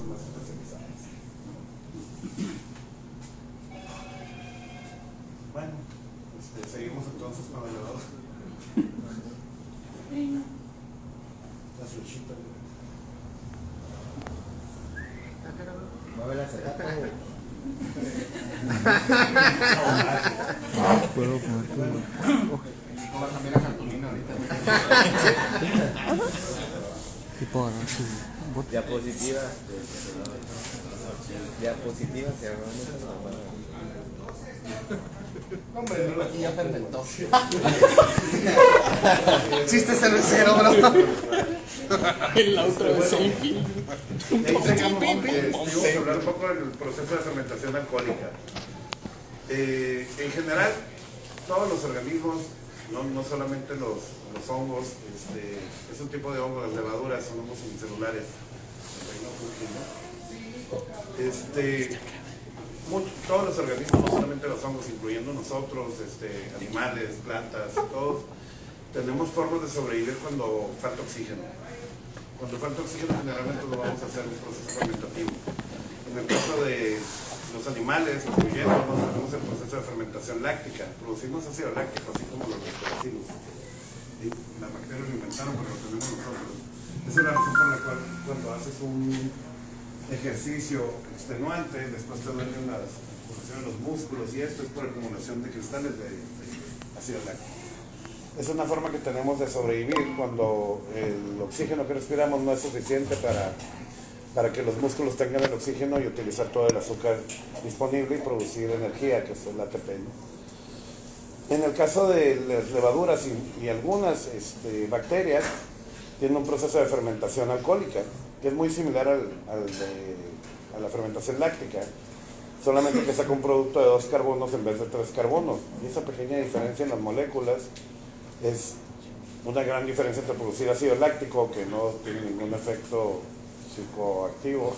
son más especializadas. Bueno, seguimos entonces con la levadura. La suchita. Mueve la cerata. Puedo poner tu... Va a cambiar la cartulina ahorita. Tipo agarrar su bote. Diapositiva. Diapositiva se agarró mucho. Hombre, aquí ya fermentó. Chiste cervecero, bro. El otro de Seinfeld. Vamos a hablar un poco del proceso de fermentación alcohólica. En general, todos los organismos, no solamente los hongos, es un tipo de hongo, las levaduras son hongos unicelulares. Todos los organismos, no solamente los hongos, incluyendo nosotros, animales, plantas, todos, tenemos formas de sobrevivir cuando falta oxígeno. Cuando falta oxígeno, generalmente lo vamos a hacer un proceso fermentativo. En el caso de los animales, incluyéndonos, tenemos el proceso de fermentación láctica. Producimos ácido láctico, así como los lactobacilos. Las bacterias lo inventaron, pero lo tenemos nosotros. Esa es la razón por la cual cuando haces un ejercicio extenuante, después te duelen las posiciones de los músculos y esto es por acumulación de cristales de ácido láctico. Es una forma que tenemos de sobrevivir cuando el oxígeno que respiramos no es suficiente para que los músculos tengan el oxígeno y utilizar todo el azúcar disponible y producir energía, que es el ATP, ¿no? En el caso de las levaduras y algunas bacterias, tienen un proceso de fermentación alcohólica, que es muy similar a la fermentación láctica, solamente que saca un producto de 2 carbonos en vez de 3 carbonos. Y esa pequeña diferencia en las moléculas es una gran diferencia entre producir ácido láctico, que no tiene ningún efecto psicoactivo,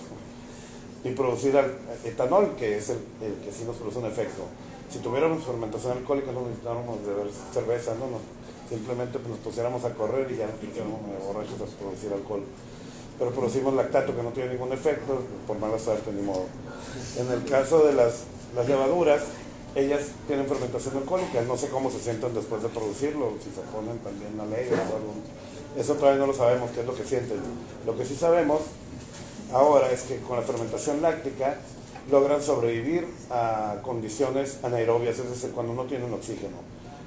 y producir etanol, que es el que sí nos produce un efecto. Si tuviéramos fermentación alcohólica no necesitáramos beber cerveza, simplemente nos pusiéramos a correr y ya nos pusiéramos borrachos a producir alcohol. Pero producimos lactato, que no tiene ningún efecto, por mala suerte ni modo. En el caso de las levaduras, ellas tienen fermentación alcohólica, no sé cómo se sienten después de producirlo, si se ponen también alegres o algo. Eso todavía no lo sabemos, qué es lo que sienten. Lo que sí sabemos ahora es que con la fermentación láctica logran sobrevivir a condiciones anaerobias, es decir, cuando no tienen oxígeno.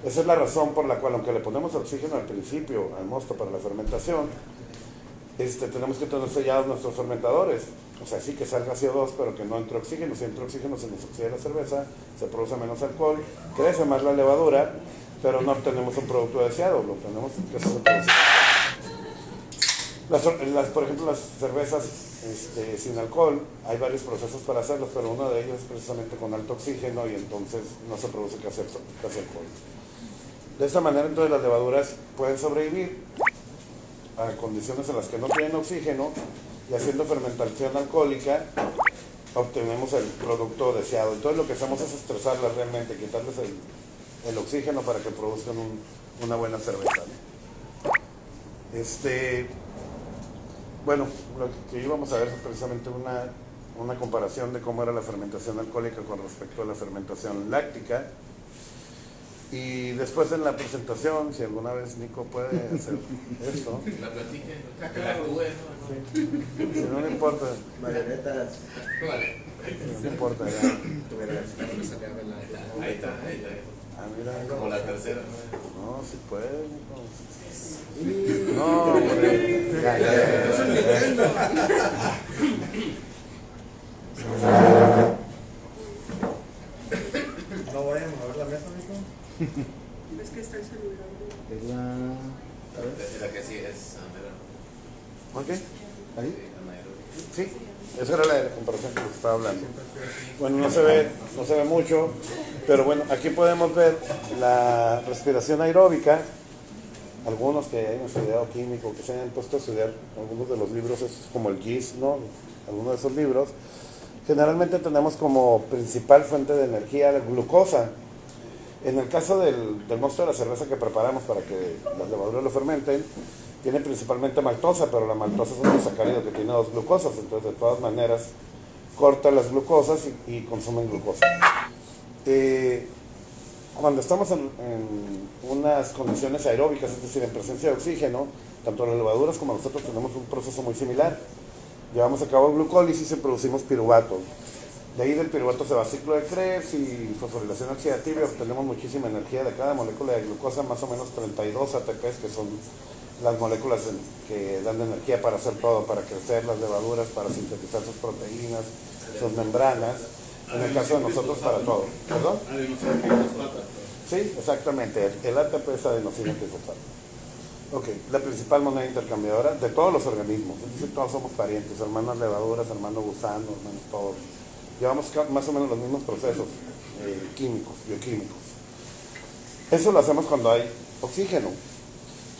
Esa es la razón por la cual, aunque le ponemos oxígeno al principio al mosto para la fermentación, tenemos que tener sellados nuestros fermentadores. O sea, sí que salga CO2, pero que no entre oxígeno. Si entra oxígeno se nos oxida la cerveza, se produce menos alcohol, crece más la levadura, pero no obtenemos un producto deseado, lo obtenemos que se produce. Por ejemplo, las cervezas sin alcohol, hay varios procesos para hacerlos, pero uno de ellos es precisamente con alto oxígeno y entonces no se produce casi alcohol. De esta manera, entonces, las levaduras pueden sobrevivir a condiciones en las que no tienen oxígeno, y haciendo fermentación alcohólica obtenemos el producto deseado. Entonces lo que hacemos es estresarlas realmente, quitarles el oxígeno para que produzcan una buena cerveza, ¿no? Bueno, lo que íbamos a ver es precisamente una comparación de cómo era la fermentación alcohólica con respecto a la fermentación láctica. Y después en la presentación, si alguna vez Nico puede hacer esto. La platique, que la actúe, ¿no? Sí. Si no le importa. Marionetas. Vale. No importa, ya. Ahí está. Ah, mira. Como la tercera. No, si puede, Nico. No, hombre. Ya. No vayan a mover la mesa, Nico. ¿Ves que está el celular? Es La que sí es anaerobia. ¿Ok? ¿Ahí? Anaerobia. Sí, esa era la comparación que les estaba hablando. Bueno, no se ve mucho, pero bueno, aquí podemos ver la respiración aeróbica. Algunos que hayan estudiado químico, que se hayan puesto a estudiar algunos de los libros, es como el GIS, ¿no? Algunos de esos libros. Generalmente tenemos como principal fuente de energía la glucosa. En el caso del mosto de la cerveza que preparamos para que las levaduras lo fermenten, tiene principalmente maltosa, pero la maltosa es un disacárido que tiene 2 glucosas, entonces de todas maneras corta las glucosas y consumen glucosa. Cuando estamos en unas condiciones aeróbicas, es decir, en presencia de oxígeno, tanto las levaduras como nosotros tenemos un proceso muy similar. Llevamos a cabo glucólisis y producimos piruvato. De ahí del piruvato se va a ciclo de Krebs y fosforilación oxidativa y obtenemos muchísima energía de cada molécula de glucosa, más o menos 32 ATPs, que son las moléculas que dan energía para hacer todo, para crecer las levaduras, para sintetizar sus proteínas, sus membranas. En el caso de nosotros, para todo. ¿Perdón? Sí, exactamente. El ATP es adenosina trifosfato. Ok, la principal moneda intercambiadora de todos los organismos. Es decir, todos somos parientes, hermanas levaduras, hermanos gusanos, hermanos todos. Llevamos más o menos los mismos procesos químicos, bioquímicos. Eso lo hacemos cuando hay oxígeno.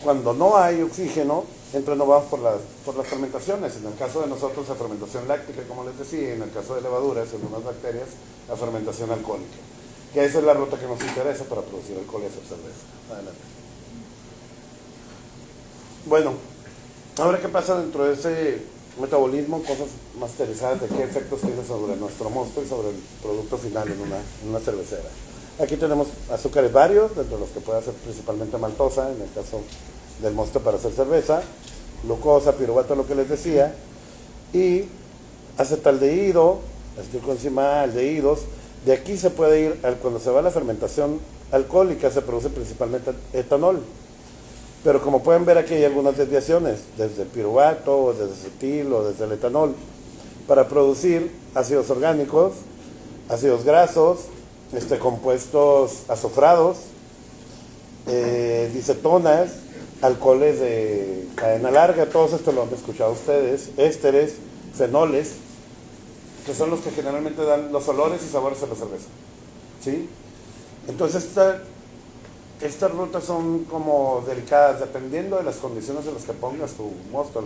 Cuando no hay oxígeno, entonces no vamos por las fermentaciones. En el caso de nosotros, la fermentación láctica, como les decía, en el caso de levaduras, en algunas bacterias, la fermentación alcohólica. Que esa es la ruta que nos interesa para producir alcohol y hacer cerveza. Adelante. Bueno, ahora qué pasa dentro de ese metabolismo, cosas masterizadas de qué efectos tiene sobre nuestro mosto y sobre el producto final en una cervecera. Aquí tenemos azúcares varios, dentro de los que puede ser principalmente maltosa, en el caso del mosto para hacer cerveza, glucosa, piruvato, lo que les decía, y acetaldehído, aldehídos. De aquí se puede ir, cuando se va a la fermentación alcohólica, se produce principalmente etanol. Pero como pueden ver, aquí hay algunas desviaciones, desde el piruvato, o desde acetil, o desde el etanol, para producir ácidos orgánicos, ácidos grasos, compuestos azufrados, dicetonas, alcoholes de cadena larga, todos estos lo han escuchado ustedes, ésteres, fenoles, que son los que generalmente dan los olores y sabores a la cerveza. ¿Sí? Entonces estas rutas son como delicadas, dependiendo de las condiciones en las que pongas tu mosto,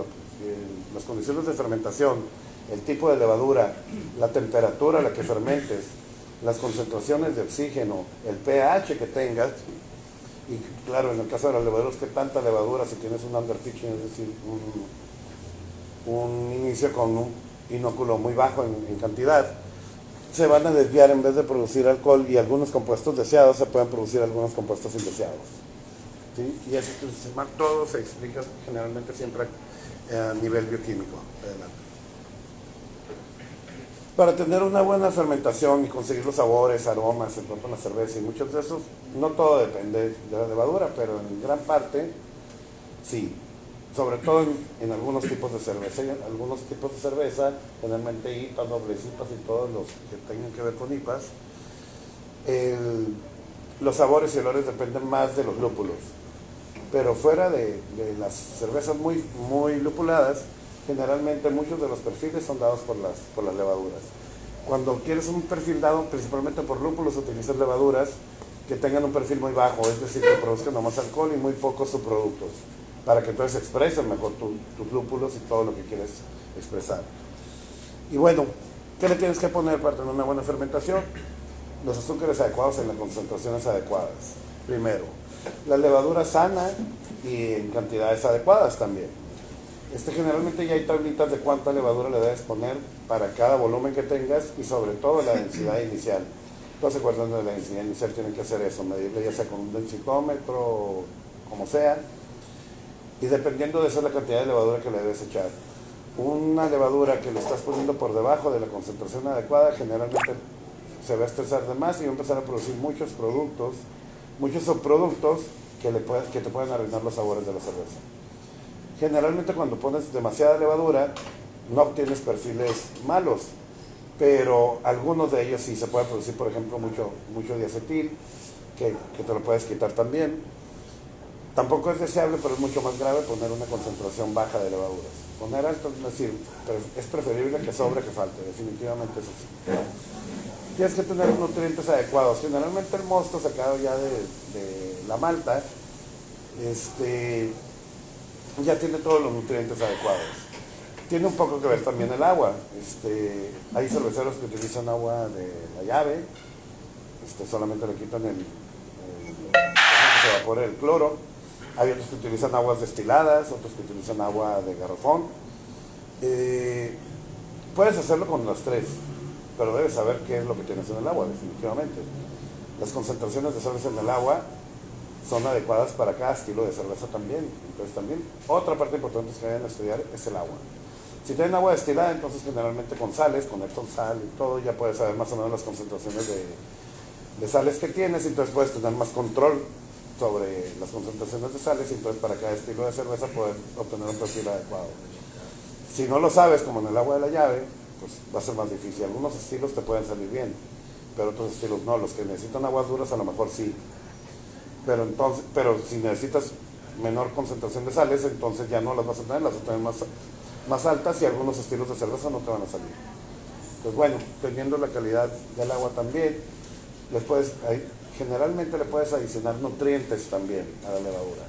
las condiciones de fermentación, el tipo de levadura, la temperatura a la que fermentes, las concentraciones de oxígeno, el pH que tengas, y claro, en el caso de las levaduras, que tanta levadura, si tienes un underpitching, es decir, un inicio con un inóculo muy bajo en cantidad, se van a desviar en vez de producir alcohol y algunos compuestos deseados, se pueden producir algunos compuestos indeseados. ¿Sí? Y eso todo se explica generalmente siempre a nivel bioquímico. Adelante. Para tener una buena fermentación y conseguir los sabores, aromas, el propio la cerveza y muchos de esos, no todo depende de la levadura, pero en gran parte sí. Sobre todo en algunos tipos de cerveza. Algunos tipos de cerveza, generalmente IPAs, dobles IPAs y todos los que tengan que ver con IPAs, los sabores y olores dependen más de los lúpulos. Pero fuera de las cervezas muy, muy lupuladas, generalmente muchos de los perfiles son dados por las levaduras. Cuando quieres un perfil dado principalmente por lúpulos, utilizas levaduras que tengan un perfil muy bajo, es decir, que produzcan nomás alcohol y muy pocos subproductos, para que entonces expresen mejor tus lúpulos y todo lo que quieres expresar. Y bueno, ¿qué le tienes que poner para tener una buena fermentación? Los azúcares adecuados en las concentraciones adecuadas. Primero, la levadura sana y en cantidades adecuadas también. Generalmente ya hay tablitas de cuánta levadura le debes poner para cada volumen que tengas y sobre todo la densidad inicial. Todos se acuerdan de la densidad inicial, tienen que hacer eso, medirle ya sea con un densitómetro o como sea. Y dependiendo de eso la cantidad de levadura que le debes echar. Una levadura que le estás poniendo por debajo de la concentración adecuada generalmente se va a estresar de más y va a empezar a producir muchos productos, muchos subproductos que te pueden arruinar los sabores de la cerveza. Generalmente cuando pones demasiada levadura no obtienes perfiles malos, pero algunos de ellos sí se puede producir, por ejemplo, mucho diacetil, que te lo puedes quitar también. Tampoco es deseable, pero es mucho más grave poner una concentración baja de levaduras. Poner alto, es decir, es preferible que sobre que falte, definitivamente eso sí. Tienes que tener nutrientes adecuados. Generalmente el mosto sacado ya de la malta, ya tiene todos los nutrientes adecuados. Tiene un poco que ver también el agua. Hay cerveceros que utilizan agua de la llave, solamente le quitan que se evapore el cloro. Hay otros que utilizan aguas destiladas, otros que utilizan agua de garrafón. Puedes hacerlo con las tres, pero debes saber qué es lo que tienes en el agua, definitivamente. Las concentraciones de cerveza en el agua son adecuadas para cada estilo de cerveza también. Entonces también otra parte importante que vayan a estudiar es el agua. Si tienen agua destilada, entonces generalmente con sales, con Epsom sal y todo, ya puedes saber más o menos las concentraciones de sales que tienes, y entonces puedes tener más control sobre las concentraciones de sales, y entonces para cada estilo de cerveza poder obtener un perfil adecuado. Si no lo sabes, como en el agua de la llave, pues va a ser más difícil. Algunos estilos te pueden salir bien, pero otros estilos no. Los que necesitan aguas duras a lo mejor sí. Pero si necesitas menor concentración de sales, entonces ya no las vas a tener, las vas a tener más altas, y algunos estilos de cerveza no te van a salir. Pues bueno, teniendo la calidad del agua también, generalmente le puedes adicionar nutrientes también a la levadura.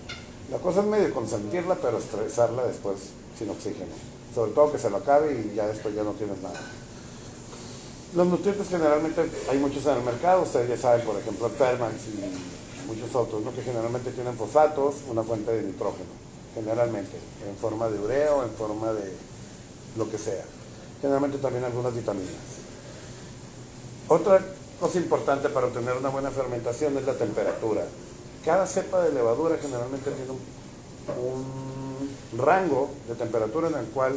La cosa es medio consentirla, pero estresarla después sin oxígeno. Sobre todo que se lo acabe y ya después ya no tienes nada. Los nutrientes generalmente hay muchos en el mercado, ustedes ya saben, por ejemplo, Fermax y muchos otros, ¿no? Que generalmente tienen fosfatos, una fuente de nitrógeno, generalmente, en forma de urea o en forma de lo que sea. Generalmente también algunas vitaminas. Otra cosa importante para obtener una buena fermentación es la temperatura. Cada cepa de levadura generalmente tiene un rango de temperatura en el cual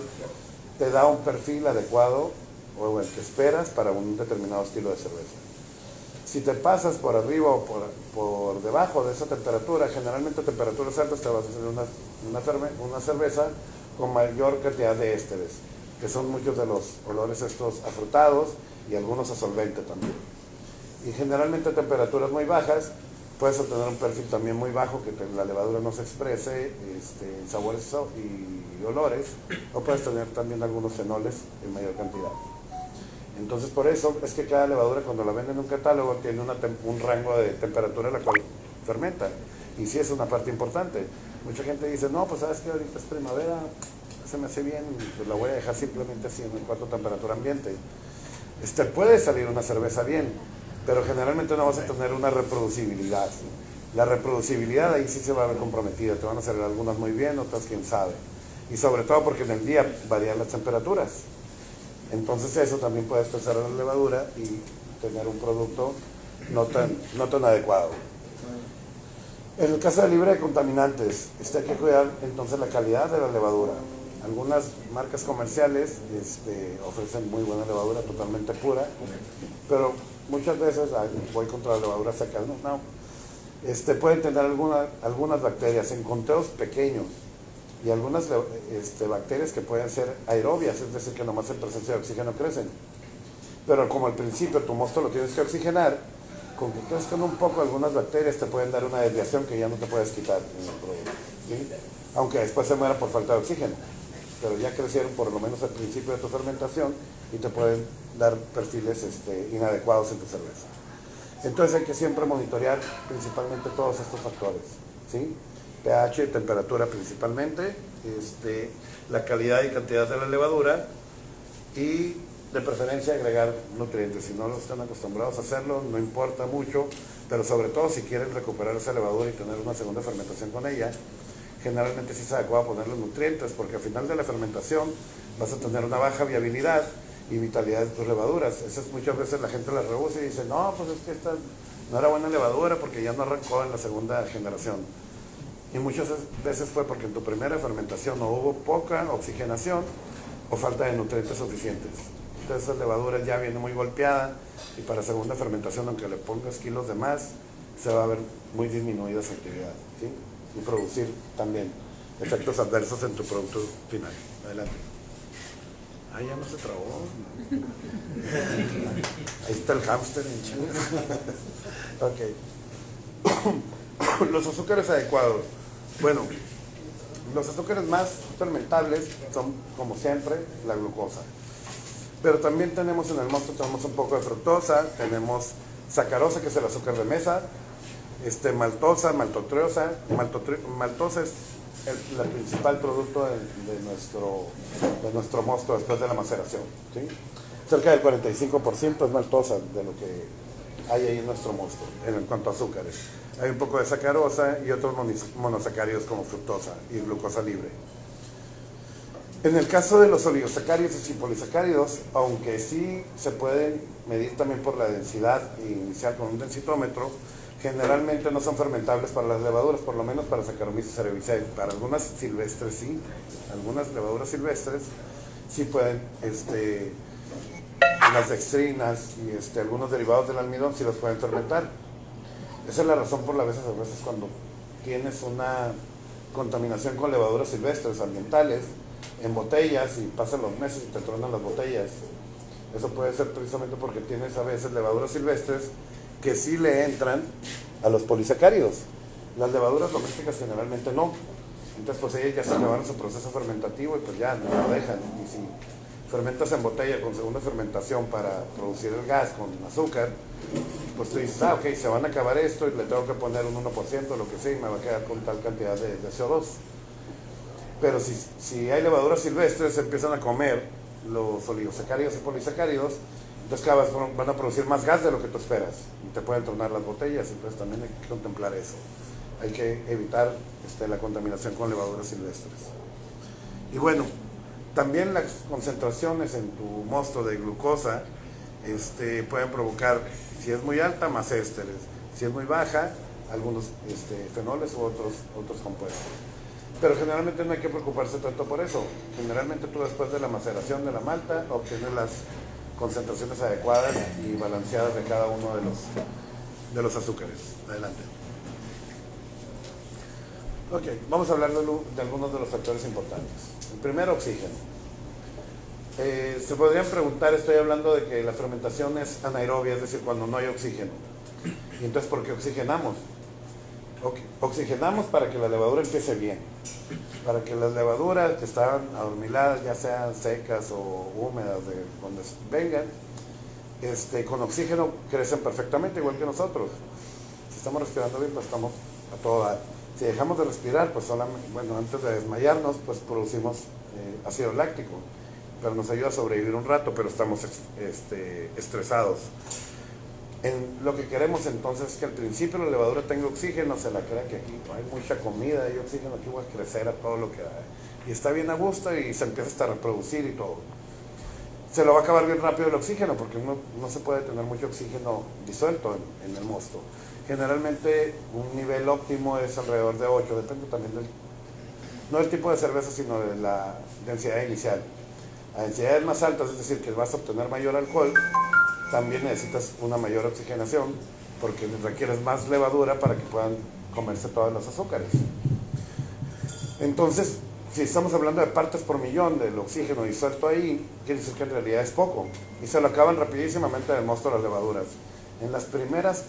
te da un perfil adecuado o el que esperas para un determinado estilo de cerveza. Si te pasas por arriba o por debajo de esa temperatura, generalmente a temperaturas altas te vas a hacer una cerveza con mayor cantidad de ésteres, que son muchos de los olores estos afrutados y algunos a solvente también. Y generalmente a temperaturas muy bajas puedes obtener un perfil también muy bajo, que la levadura no se exprese en sabores y olores, o puedes tener también algunos fenoles en mayor cantidad. Entonces por eso es que cada levadura, cuando la venden en un catálogo, tiene un rango de temperatura en la cual fermenta, y sí es una parte importante. Mucha gente dice, no, pues sabes que ahorita es primavera, se me hace bien, pues la voy a dejar simplemente así en el cuarto temperatura ambiente. Puede salir una cerveza bien, pero generalmente no vas a tener una reproducibilidad. La reproducibilidad ahí sí se va a ver comprometida, te van a salir algunas muy bien, otras quién sabe. Y sobre todo porque en el día varían las temperaturas. Entonces eso también puede estresar a la levadura y tener un producto no tan adecuado. En el caso de libre de contaminantes, hay que cuidar entonces la calidad de la levadura. Algunas marcas comerciales ofrecen muy buena levadura, totalmente pura, pero muchas veces voy contra la levadura seca. Pueden tener algunas bacterias en conteos pequeños, y algunas bacterias que pueden ser aerobias, es decir, que nomás en presencia de oxígeno crecen. Pero como al principio tu mosto lo tienes que oxigenar, con que crezcan un poco algunas bacterias te pueden dar una desviación que ya no te puedes quitar en el producto, ¿sí? Aunque después se muera por falta de oxígeno, pero ya crecieron por lo menos al principio de tu fermentación y te pueden dar perfiles inadecuados en tu cerveza. Entonces hay que siempre monitorear principalmente todos estos factores, ¿sí? pH, temperatura principalmente, la calidad y cantidad de la levadura, y de preferencia agregar nutrientes. Si no lo están acostumbrados a hacerlo, no importa mucho, pero sobre todo si quieren recuperar esa levadura y tener una segunda fermentación con ella, generalmente sí se adecuada ponerle nutrientes, porque al final de la fermentación vas a tener una baja viabilidad y vitalidad de tus levaduras. Muchas veces la gente las rehúsa y dice, no, pues es que esta no era buena levadura porque ya no arrancó en la segunda generación. Y muchas veces fue porque en tu primera fermentación no hubo poca oxigenación o falta de nutrientes suficientes. Entonces esa levadura ya viene muy golpeada, y para segunda fermentación, aunque le pongas kilos de más, se va a ver muy disminuida su actividad, ¿sí? Y producir también efectos adversos en tu producto final. Adelante. Ay, ya no se trabó. Ahí está el hámster en chinga. Ok. Los azúcares adecuados. Bueno, los azúcares más fermentables son, como siempre, la glucosa. Pero también tenemos en el mosto, tenemos un poco de fructosa, tenemos sacarosa, que es el azúcar de mesa, maltosa, maltotriosa. Maltosa es el principal producto de nuestro mosto después de la maceración, ¿sí? Cerca del 45% es maltosa de lo que hay ahí en nuestro mosto, en cuanto a azúcares. Hay un poco de sacarosa y otros monosacáridos como fructosa y glucosa libre. En el caso de los oligosacáridos y polisacáridos, aunque sí se pueden medir también por la densidad inicial con un densitómetro, generalmente no son fermentables para las levaduras, por lo menos para Saccharomyces cerevisiae. Para algunas silvestres sí, algunas levaduras silvestres sí pueden, las dextrinas y algunos derivados del almidón sí los pueden fermentar. Esa es la razón por la veces a veces cuando tienes una contaminación con levaduras silvestres ambientales en botellas y pasan los meses y te tronan las botellas. Eso puede ser precisamente porque tienes a veces levaduras silvestres que sí le entran a los polisacáridos. Las levaduras domésticas generalmente no. Entonces pues ellas ya se acabaron su proceso fermentativo y pues ya no lo dejan. Y si fermentas en botella con segunda fermentación para producir el gas con azúcar, pues tú dices, ok, se van a acabar esto y le tengo que poner un 1%, lo que sea, y me va a quedar con tal cantidad de CO2. Pero si hay levaduras silvestres, se empiezan a comer los oligosacáridos y polisacáridos, entonces cada vez van a producir más gas de lo que tú esperas y te pueden tronar las botellas. Entonces también hay que contemplar eso. Hay que evitar la contaminación con levaduras silvestres. Y bueno, también las concentraciones en tu mosto de glucosa pueden provocar, si es muy alta, más ésteres, si es muy baja, algunos fenoles u otros compuestos. Pero generalmente no hay que preocuparse tanto por eso. Generalmente tú después de la maceración de la malta obtienes las concentraciones adecuadas y balanceadas de cada uno de los azúcares. Adelante. Ok, vamos a hablar de algunos de los factores importantes. El primero, oxígeno. Se podrían preguntar, estoy hablando de que la fermentación es anaerobia, es decir, cuando no hay oxígeno. ¿Y entonces por qué oxigenamos? Oxigenamos para que la levadura empiece bien, para que las levaduras que están adormiladas, ya sean secas o húmedas, de donde vengan, con oxígeno crecen perfectamente, igual que nosotros. Si estamos respirando bien, pues estamos a todo dar. Si dejamos de respirar, pues solamente, antes de desmayarnos, pues producimos ácido láctico, pero nos ayuda a sobrevivir un rato, pero estamos estresados. Lo que queremos entonces es que al principio la levadura tenga oxígeno, se la crea que aquí hay mucha comida, hay oxígeno, aquí voy a crecer a todo lo que hay. Y está bien a gusto y se empieza hasta a reproducir y todo. Se lo va a acabar bien rápido el oxígeno porque no se puede tener mucho oxígeno disuelto en el mosto. Generalmente un nivel óptimo es alrededor de 8, depende también no del tipo de cerveza, sino de la densidad inicial. A densidades más altas, es decir, que vas a obtener mayor alcohol, también necesitas una mayor oxigenación porque requieres más levadura para que puedan comerse todos los azúcares. Entonces, si estamos hablando de partes por millón del oxígeno disuelto ahí, quiere decir que en realidad es poco. Y se lo acaban rapidísimamente en el mosto las levaduras. En las primeras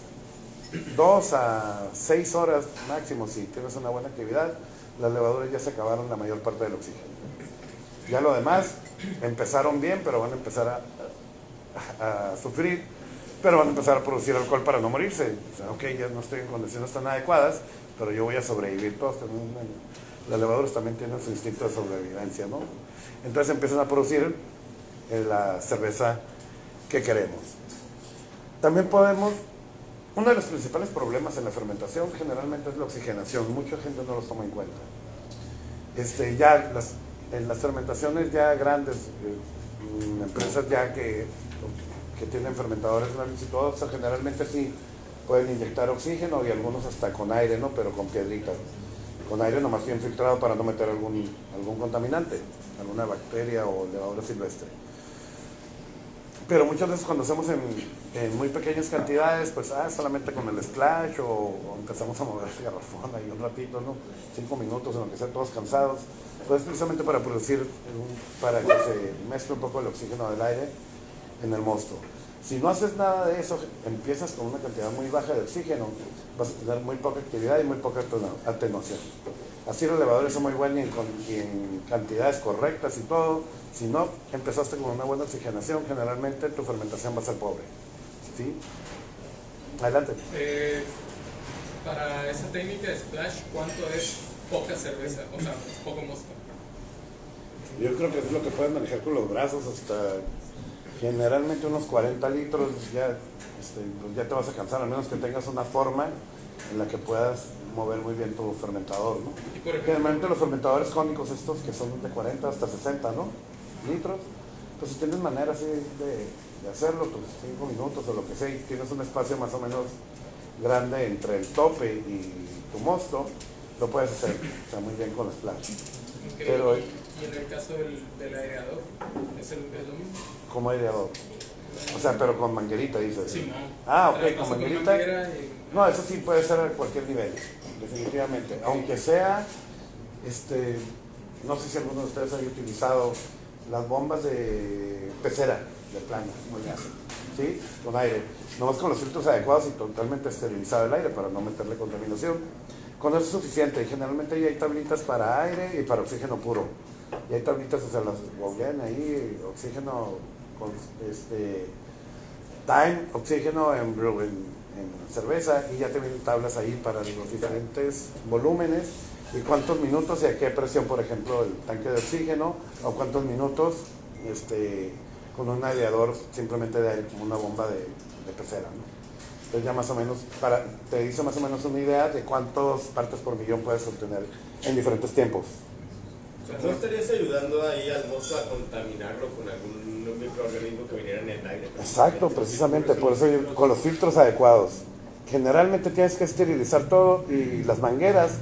2 a 6 horas máximo, si tienes una buena actividad, las levaduras ya se acabaron la mayor parte del oxígeno. Ya lo demás, empezaron bien, pero van a empezar a sufrir, pero van a empezar a producir alcohol para no morirse. O sea, ok, ya no estoy en condiciones tan adecuadas, pero yo voy a sobrevivir. Las levaduras también tienen su instinto de sobrevivencia, ¿no? Entonces empiezan a producir la cerveza que queremos. También uno de los principales problemas en la fermentación generalmente es la oxigenación. Mucha gente no los toma en cuenta. En las fermentaciones ya grandes, empresas ya que tienen fermentadores grandes y todo, o sea, generalmente sí pueden inyectar oxígeno y algunos hasta con aire, ¿no? Pero con piedritas. Con aire nomás bien filtrado para no meter algún contaminante, alguna bacteria o levadura silvestre. Pero muchas veces cuando hacemos en muy pequeñas cantidades, pues solamente con el splash o empezamos a mover el garrafón ahí un ratito, ¿no? 5 minutos, en lo que sea, todos cansados. Pues precisamente para producir, para que se mezcle un poco el oxígeno del aire en el mosto. Si no haces nada de eso, empiezas con una cantidad muy baja de oxígeno, vas a tener muy poca actividad y muy poca atenuación. Así los levadores son muy buenos y en cantidades correctas y todo. Si no empezaste con una buena oxigenación, generalmente tu fermentación va a ser pobre. ¿Sí? Adelante. Para esa técnica de splash, ¿cuánto es poca cerveza? O sea, poco mosto. Yo creo que es lo que puedes manejar con los brazos hasta Generalmente unos 40 litros ya, pues ya te vas a cansar, a menos que tengas una forma en la que puedas mover muy bien tu fermentador, ¿no? Y por ejemplo, Generalmente los fermentadores cónicos estos que son de 40 hasta 60, ¿no? Litros. Entonces tienes manera así de hacerlo, tus 5 minutos o lo que sea, y tienes un espacio más o menos grande entre el tope y tu mosto, lo puedes hacer, o sea, muy bien con las planchas. Pero, y en el caso del aireador, ¿es lo mismo? como aireador. O sea, pero con manguerita, dices. Sí, no. Ah, ok, Pero con paso manguerita. manguera y- No, eso sí puede ser a cualquier nivel, definitivamente. Aunque sea, no sé si alguno de ustedes haya utilizado las bombas de pecera, de plano, como le hacen, ¿sí? Con aire. Nomás con los filtros adecuados y totalmente esterilizado el aire para no meterle contaminación. Con eso es suficiente. Generalmente ahí hay tablitas para aire y para oxígeno puro. Y hay tablitas, o sea, las googlean ahí, oxígeno con time, oxígeno en cerveza, y ya te vienen tablas ahí para los diferentes volúmenes y cuántos minutos y a qué presión, por ejemplo, el tanque de oxígeno, o cuántos minutos con un aireador simplemente de aire, como una bomba de pecera, ¿no? Entonces ya más o menos, te dice más o menos una idea de cuántas partes por millón puedes obtener en diferentes tiempos. ¿No estarías ayudando ahí al mozo a contaminarlo con algún microorganismo que viniera en el aire? Exacto, precisamente, por eso con los filtros adecuados. Generalmente tienes que esterilizar todo, y las mangueras,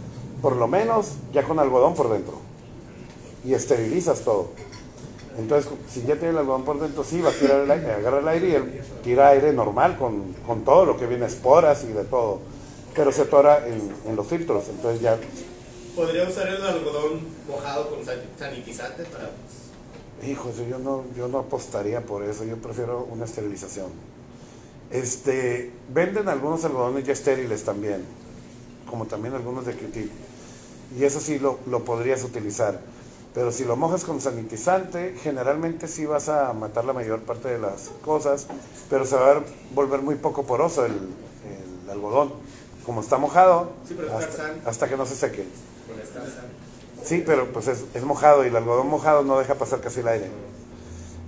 por lo menos, ya con algodón por dentro. Y esterilizas todo. Entonces, si ya tiene el algodón por dentro, sí, va a tirar el aire, agarra el aire y él tira aire normal con todo lo que viene, esporas y de todo. Pero se atora en los filtros, entonces ya... ¿Podría usar el algodón mojado con sanitizante para...? Hijos, yo no apostaría por eso, yo prefiero una esterilización. Venden algunos algodones ya estériles también, como también algunos de Critic, y eso sí lo podrías utilizar. Pero si lo mojas con sanitizante, generalmente sí vas a matar la mayor parte de las cosas, pero se va a volver muy poco poroso el algodón. Como está mojado, Sí, pero hasta que no se seque. Con esta Sí, pero pues es mojado, y el algodón mojado no deja pasar casi el aire.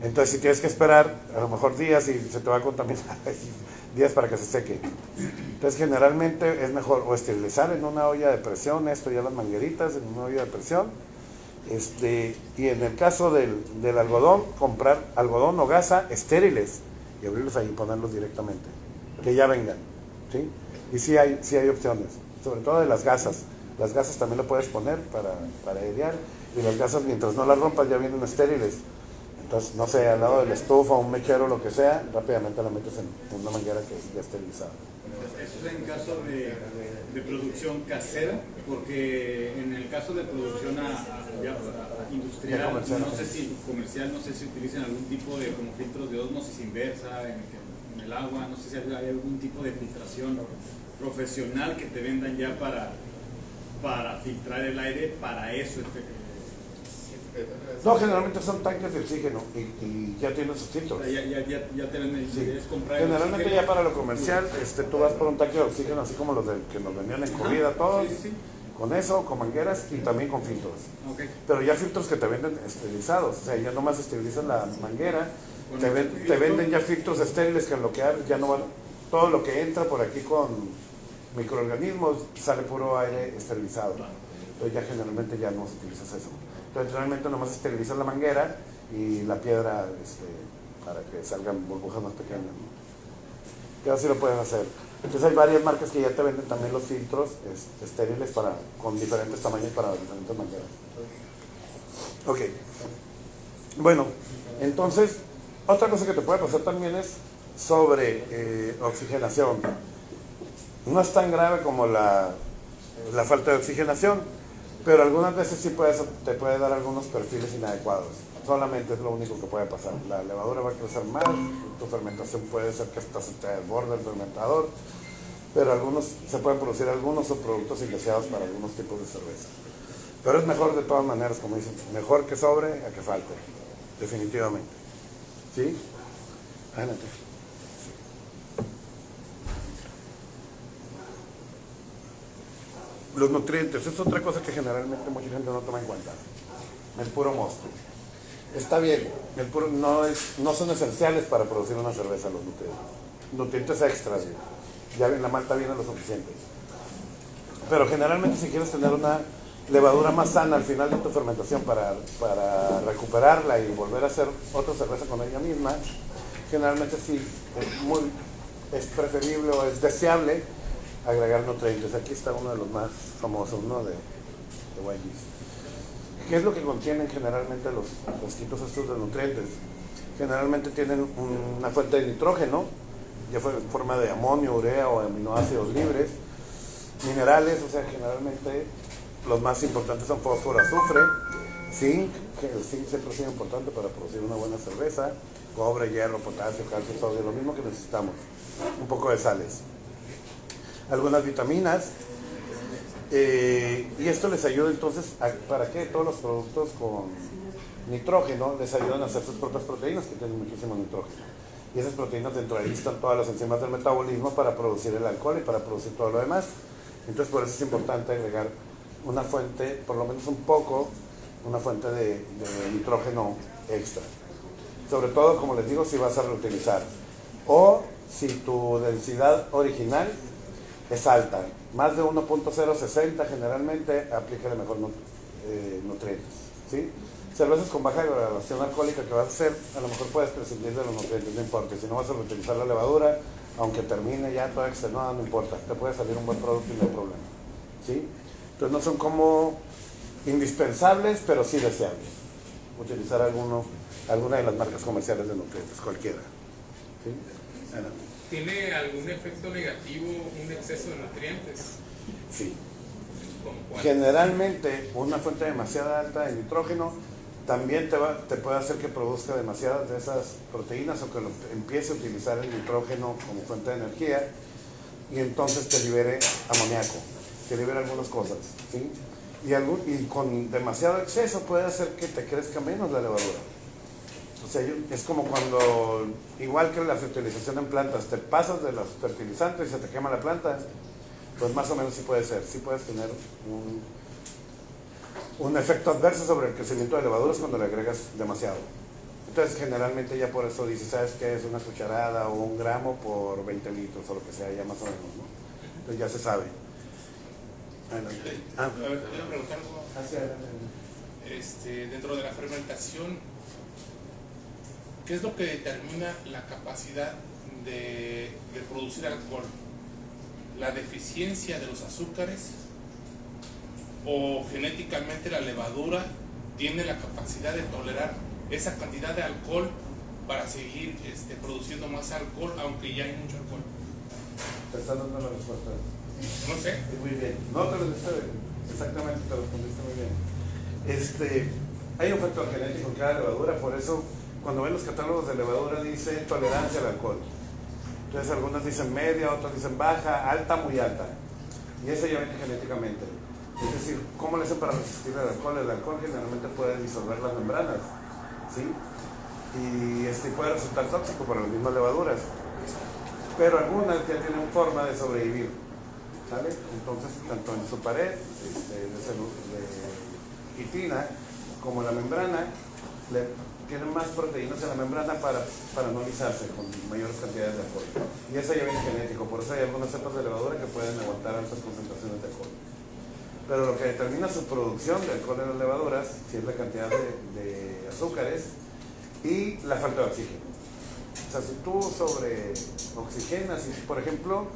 Entonces si tienes que esperar a lo mejor días, y se te va a contaminar días para que se seque. Entonces generalmente es mejor o esterilizar en una olla de presión, ya las mangueritas en una olla de presión, y en el caso del algodón, comprar algodón o gasa estériles y abrirlos ahí y ponerlos directamente, que ya vengan, ¿sí? Y sí hay opciones, sobre todo de las gasas. Las gasas también lo puedes poner para airear, y las gasas, mientras no las rompas, ya vienen estériles. Entonces, no sé, al lado de la estufa, un mechero, lo que sea, rápidamente la metes en una manguera que ya esterilizada. Eso es en caso de producción casera, porque en el caso de producción industrial, no sé si comercial, no sé si utilizan algún tipo de como filtros de ósmosis inversa en el agua, no sé si hay algún tipo de filtración profesional que te vendan ya para filtrar el aire para eso. No, generalmente son tanques de oxígeno y ya tienen sus filtros. Ya te venden, Sí. es comprar Generalmente oxígeno. ya para lo comercial, tú vas por un tanque de oxígeno, así como los que nos vendían en corrida todos, Sí. con eso, con mangueras y también con filtros. Okay. Pero ya filtros que te venden esterilizados, o sea, ya nomás esterilizan la manguera, Con te el filtro. venden ya filtros estériles que lo que ya no van, todo lo que entra por aquí con microorganismos sale puro aire esterilizado. Entonces ya generalmente ya no utilizas eso. Entonces realmente nomás esterilizas la manguera y la piedra para que salgan burbujas más pequeñas, ¿no? Que así lo puedes hacer. Entonces hay varias marcas que ya te venden también los filtros estériles con diferentes tamaños para diferentes mangueras. Ok. Bueno, entonces, otra cosa que te puede pasar también es sobre oxigenación. No es tan grave como la falta de oxigenación, pero algunas veces sí te puede dar algunos perfiles inadecuados. Solamente es lo único que puede pasar. La levadura va a crecer más, tu fermentación puede ser que hasta se te desborde el fermentador, pero se pueden producir algunos subproductos indeseados para algunos tipos de cerveza. Pero es mejor de todas maneras, como dicen, mejor que sobre a que falte, definitivamente. ¿Sí? Adelante. Los nutrientes, es otra cosa que generalmente mucha gente no toma en cuenta. El puro mosto. Está bien, no son esenciales para producir una cerveza los nutrientes. Nutrientes extras, ya en la malta vienen lo suficientes. Pero generalmente si quieres tener una levadura más sana al final de tu fermentación para recuperarla y volver a hacer otra cerveza con ella misma, generalmente sí es preferible o es deseable agregar nutrientes. Aquí está uno de los más famosos, ¿no? de YGs. ¿Qué es lo que contienen generalmente los frasquitos estos de nutrientes? Generalmente tienen una fuente de nitrógeno, ya fue en forma de amonio, urea o aminoácidos libres, minerales, o sea, generalmente los más importantes son fósforo, azufre, zinc, que el zinc siempre ha sido importante para producir una buena cerveza, cobre, hierro, potasio, calcio, sodio, lo mismo que necesitamos, un poco de sales, algunas vitaminas. Y esto les ayuda entonces, ¿para qué? Todos los productos con nitrógeno les ayudan a hacer sus propias proteínas que tienen muchísimo nitrógeno. Y esas proteínas dentro de ahí están todas las enzimas del metabolismo para producir el alcohol y para producir todo lo demás. Entonces por eso es importante agregar una fuente, por lo menos un poco, una fuente de nitrógeno extra. Sobre todo, como les digo, si vas a reutilizar. O si tu densidad original es alta. Más de 1.060 generalmente aplícale mejor nutrientes, ¿sí? Cervezas con baja graduación alcohólica que vas a hacer, a lo mejor puedes prescindir de los nutrientes, no importa. Si no vas a reutilizar la levadura, aunque termine ya toda extenuada, no importa. Te puede salir un buen producto y no hay problema, ¿sí? Entonces no son como indispensables, pero sí deseables. Utilizar alguna de las marcas comerciales de nutrientes, cualquiera, ¿sí? ¿Tiene algún efecto negativo un exceso de nutrientes? Sí. ¿Cómo cuál? Generalmente una fuente demasiado alta de nitrógeno también te puede hacer que produzca demasiadas de esas proteínas o que empiece a utilizar el nitrógeno como fuente de energía y entonces te libere amoníaco, te libere algunas cosas, ¿sí? Y con demasiado exceso puede hacer que te crezca menos la levadura. O sea, es como cuando, igual que la fertilización en plantas, te pasas de los fertilizantes y se te quema la planta, pues más o menos sí puede ser, sí puedes tener un efecto adverso sobre el crecimiento de levaduras cuando le agregas demasiado. Entonces generalmente ya por eso dices, ¿sabes qué? Es una cucharada o 1 gramo por 20 litros o lo que sea, ya más o menos, ¿no? Entonces ya se sabe. A ver, te voy a preguntar algo. Dentro de la fermentación, ¿qué es lo que determina la capacidad de producir alcohol? ¿La deficiencia de los azúcares? ¿O genéticamente la levadura tiene la capacidad de tolerar esa cantidad de alcohol para seguir produciendo más alcohol, aunque ya hay mucho alcohol? Te están dando la respuesta. No sé. Muy bien. No, te lo diste exactamente, te lo respondiste muy bien. Hay un factor genético en cada levadura, por eso cuando ven los catálogos de levadura dice tolerancia al alcohol. Entonces algunas dicen media, otras dicen baja, alta, muy alta. Y eso ya viene genéticamente. Es decir, ¿cómo le hacen para resistir el alcohol? El alcohol generalmente puede disolver las membranas, ¿sí? Y puede resultar tóxico para las mismas levaduras. Pero algunas ya tienen forma de sobrevivir, ¿sale? Entonces, tanto en su pared de quitina como en la membrana, tienen más proteínas en la membrana para no lisarse con mayores cantidades de alcohol. Y eso ya viene genético, por eso hay algunas cepas de levadura que pueden aguantar altas concentraciones de alcohol. Pero lo que determina su producción de alcohol en las levaduras, si es la cantidad de azúcares y la falta de oxígeno. O sea, si tú sobre oxigenas, por ejemplo,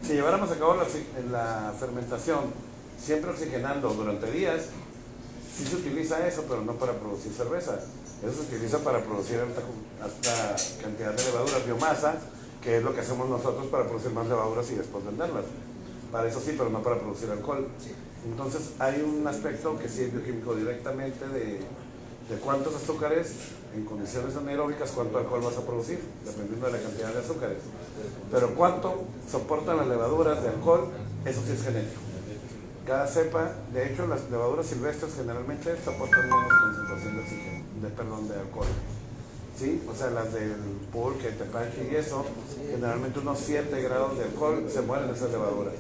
si lleváramos a cabo la fermentación siempre oxigenando durante días, sí se utiliza eso, pero no para producir cerveza. Eso se utiliza para producir alta cantidad de levaduras, biomasa, que es lo que hacemos nosotros para producir más levaduras y después venderlas. Para eso sí, pero no para producir alcohol. Entonces hay un aspecto que sí es bioquímico directamente de cuántos azúcares en condiciones anaeróbicas, cuánto alcohol vas a producir, dependiendo de la cantidad de azúcares. Pero cuánto soportan las levaduras de alcohol, eso sí es genético. Cada cepa, de hecho las levaduras silvestres generalmente soportan menos concentración de oxígeno, de alcohol. ¿Sí? O sea, las del pulque, tepache y eso, generalmente unos 7 grados de alcohol se mueren esas levaduras.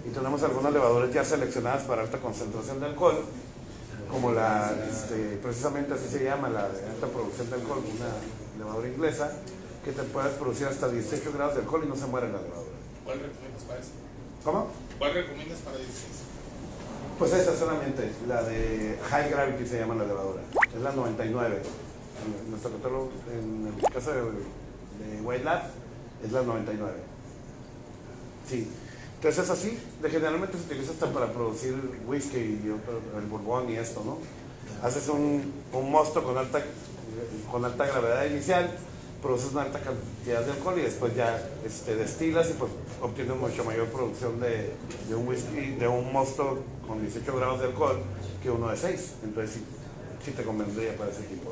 Y tenemos algunas levaduras ya seleccionadas para alta concentración de alcohol, como precisamente así se llama, la de alta producción de alcohol, una levadura inglesa, que te puedes producir hasta 18 grados de alcohol y no se muere la levadura. ¿Cuál recomiendas para eso? ¿Cómo? ¿Cuál recomiendas para 16? Pues esa solamente, la de High Gravity se llama la levadura, es la 99. En nuestro catálogo, en el caso de White Lab, es la 99. Sí. Entonces es así, generalmente se utiliza hasta para producir whisky y el bourbon y esto, ¿no? Haces un mosto con alta gravedad inicial, produces una alta cantidad de alcohol y después ya destilas y pues obtienes mucho mayor producción de un whisky, de un mosto con 18 grados de alcohol que uno de 6. Entonces sí te convendría para ese tipo.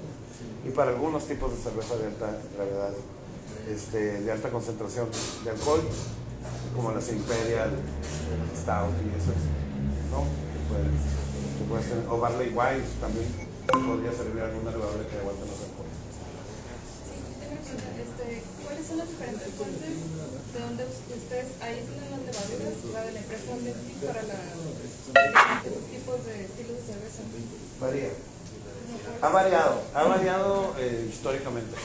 Y para algunos tipos de cerveza de alta gravedad, de alta concentración de alcohol, como las Imperial, Stout y eso, ¿no? Puedes tener, o Barley Wine también podría servir alguna levadura que aguante más alcohol. ¿Cuáles son las diferentes fuentes de donde ustedes aíslan las levaduras, la de la empresa Olympic para esos tipos de estilos de cerveza? Varía. Ha variado históricamente.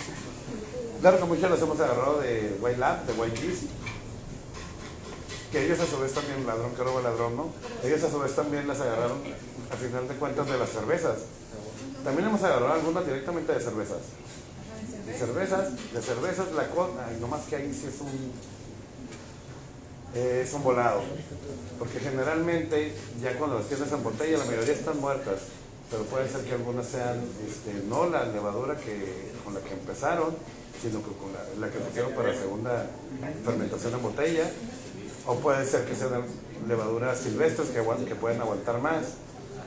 Claro que muchas las hemos agarrado de White Lab, de White Yeast, que ellos a su vez también, ladrón que roba ladrón, ¿no? Ellos a su vez también las agarraron, a final de cuentas, de las cervezas. También hemos agarrado algunas directamente de cervezas. De cervezas, la cosa, no más que ahí sí es un volado. Porque generalmente, ya cuando las tienes en botella, la mayoría están muertas. Pero puede ser que algunas sean, no la levadura con la que empezaron, sino que con la que pusieron para segunda fermentación en botella. O puede ser que sean levaduras silvestres que pueden aguantar más.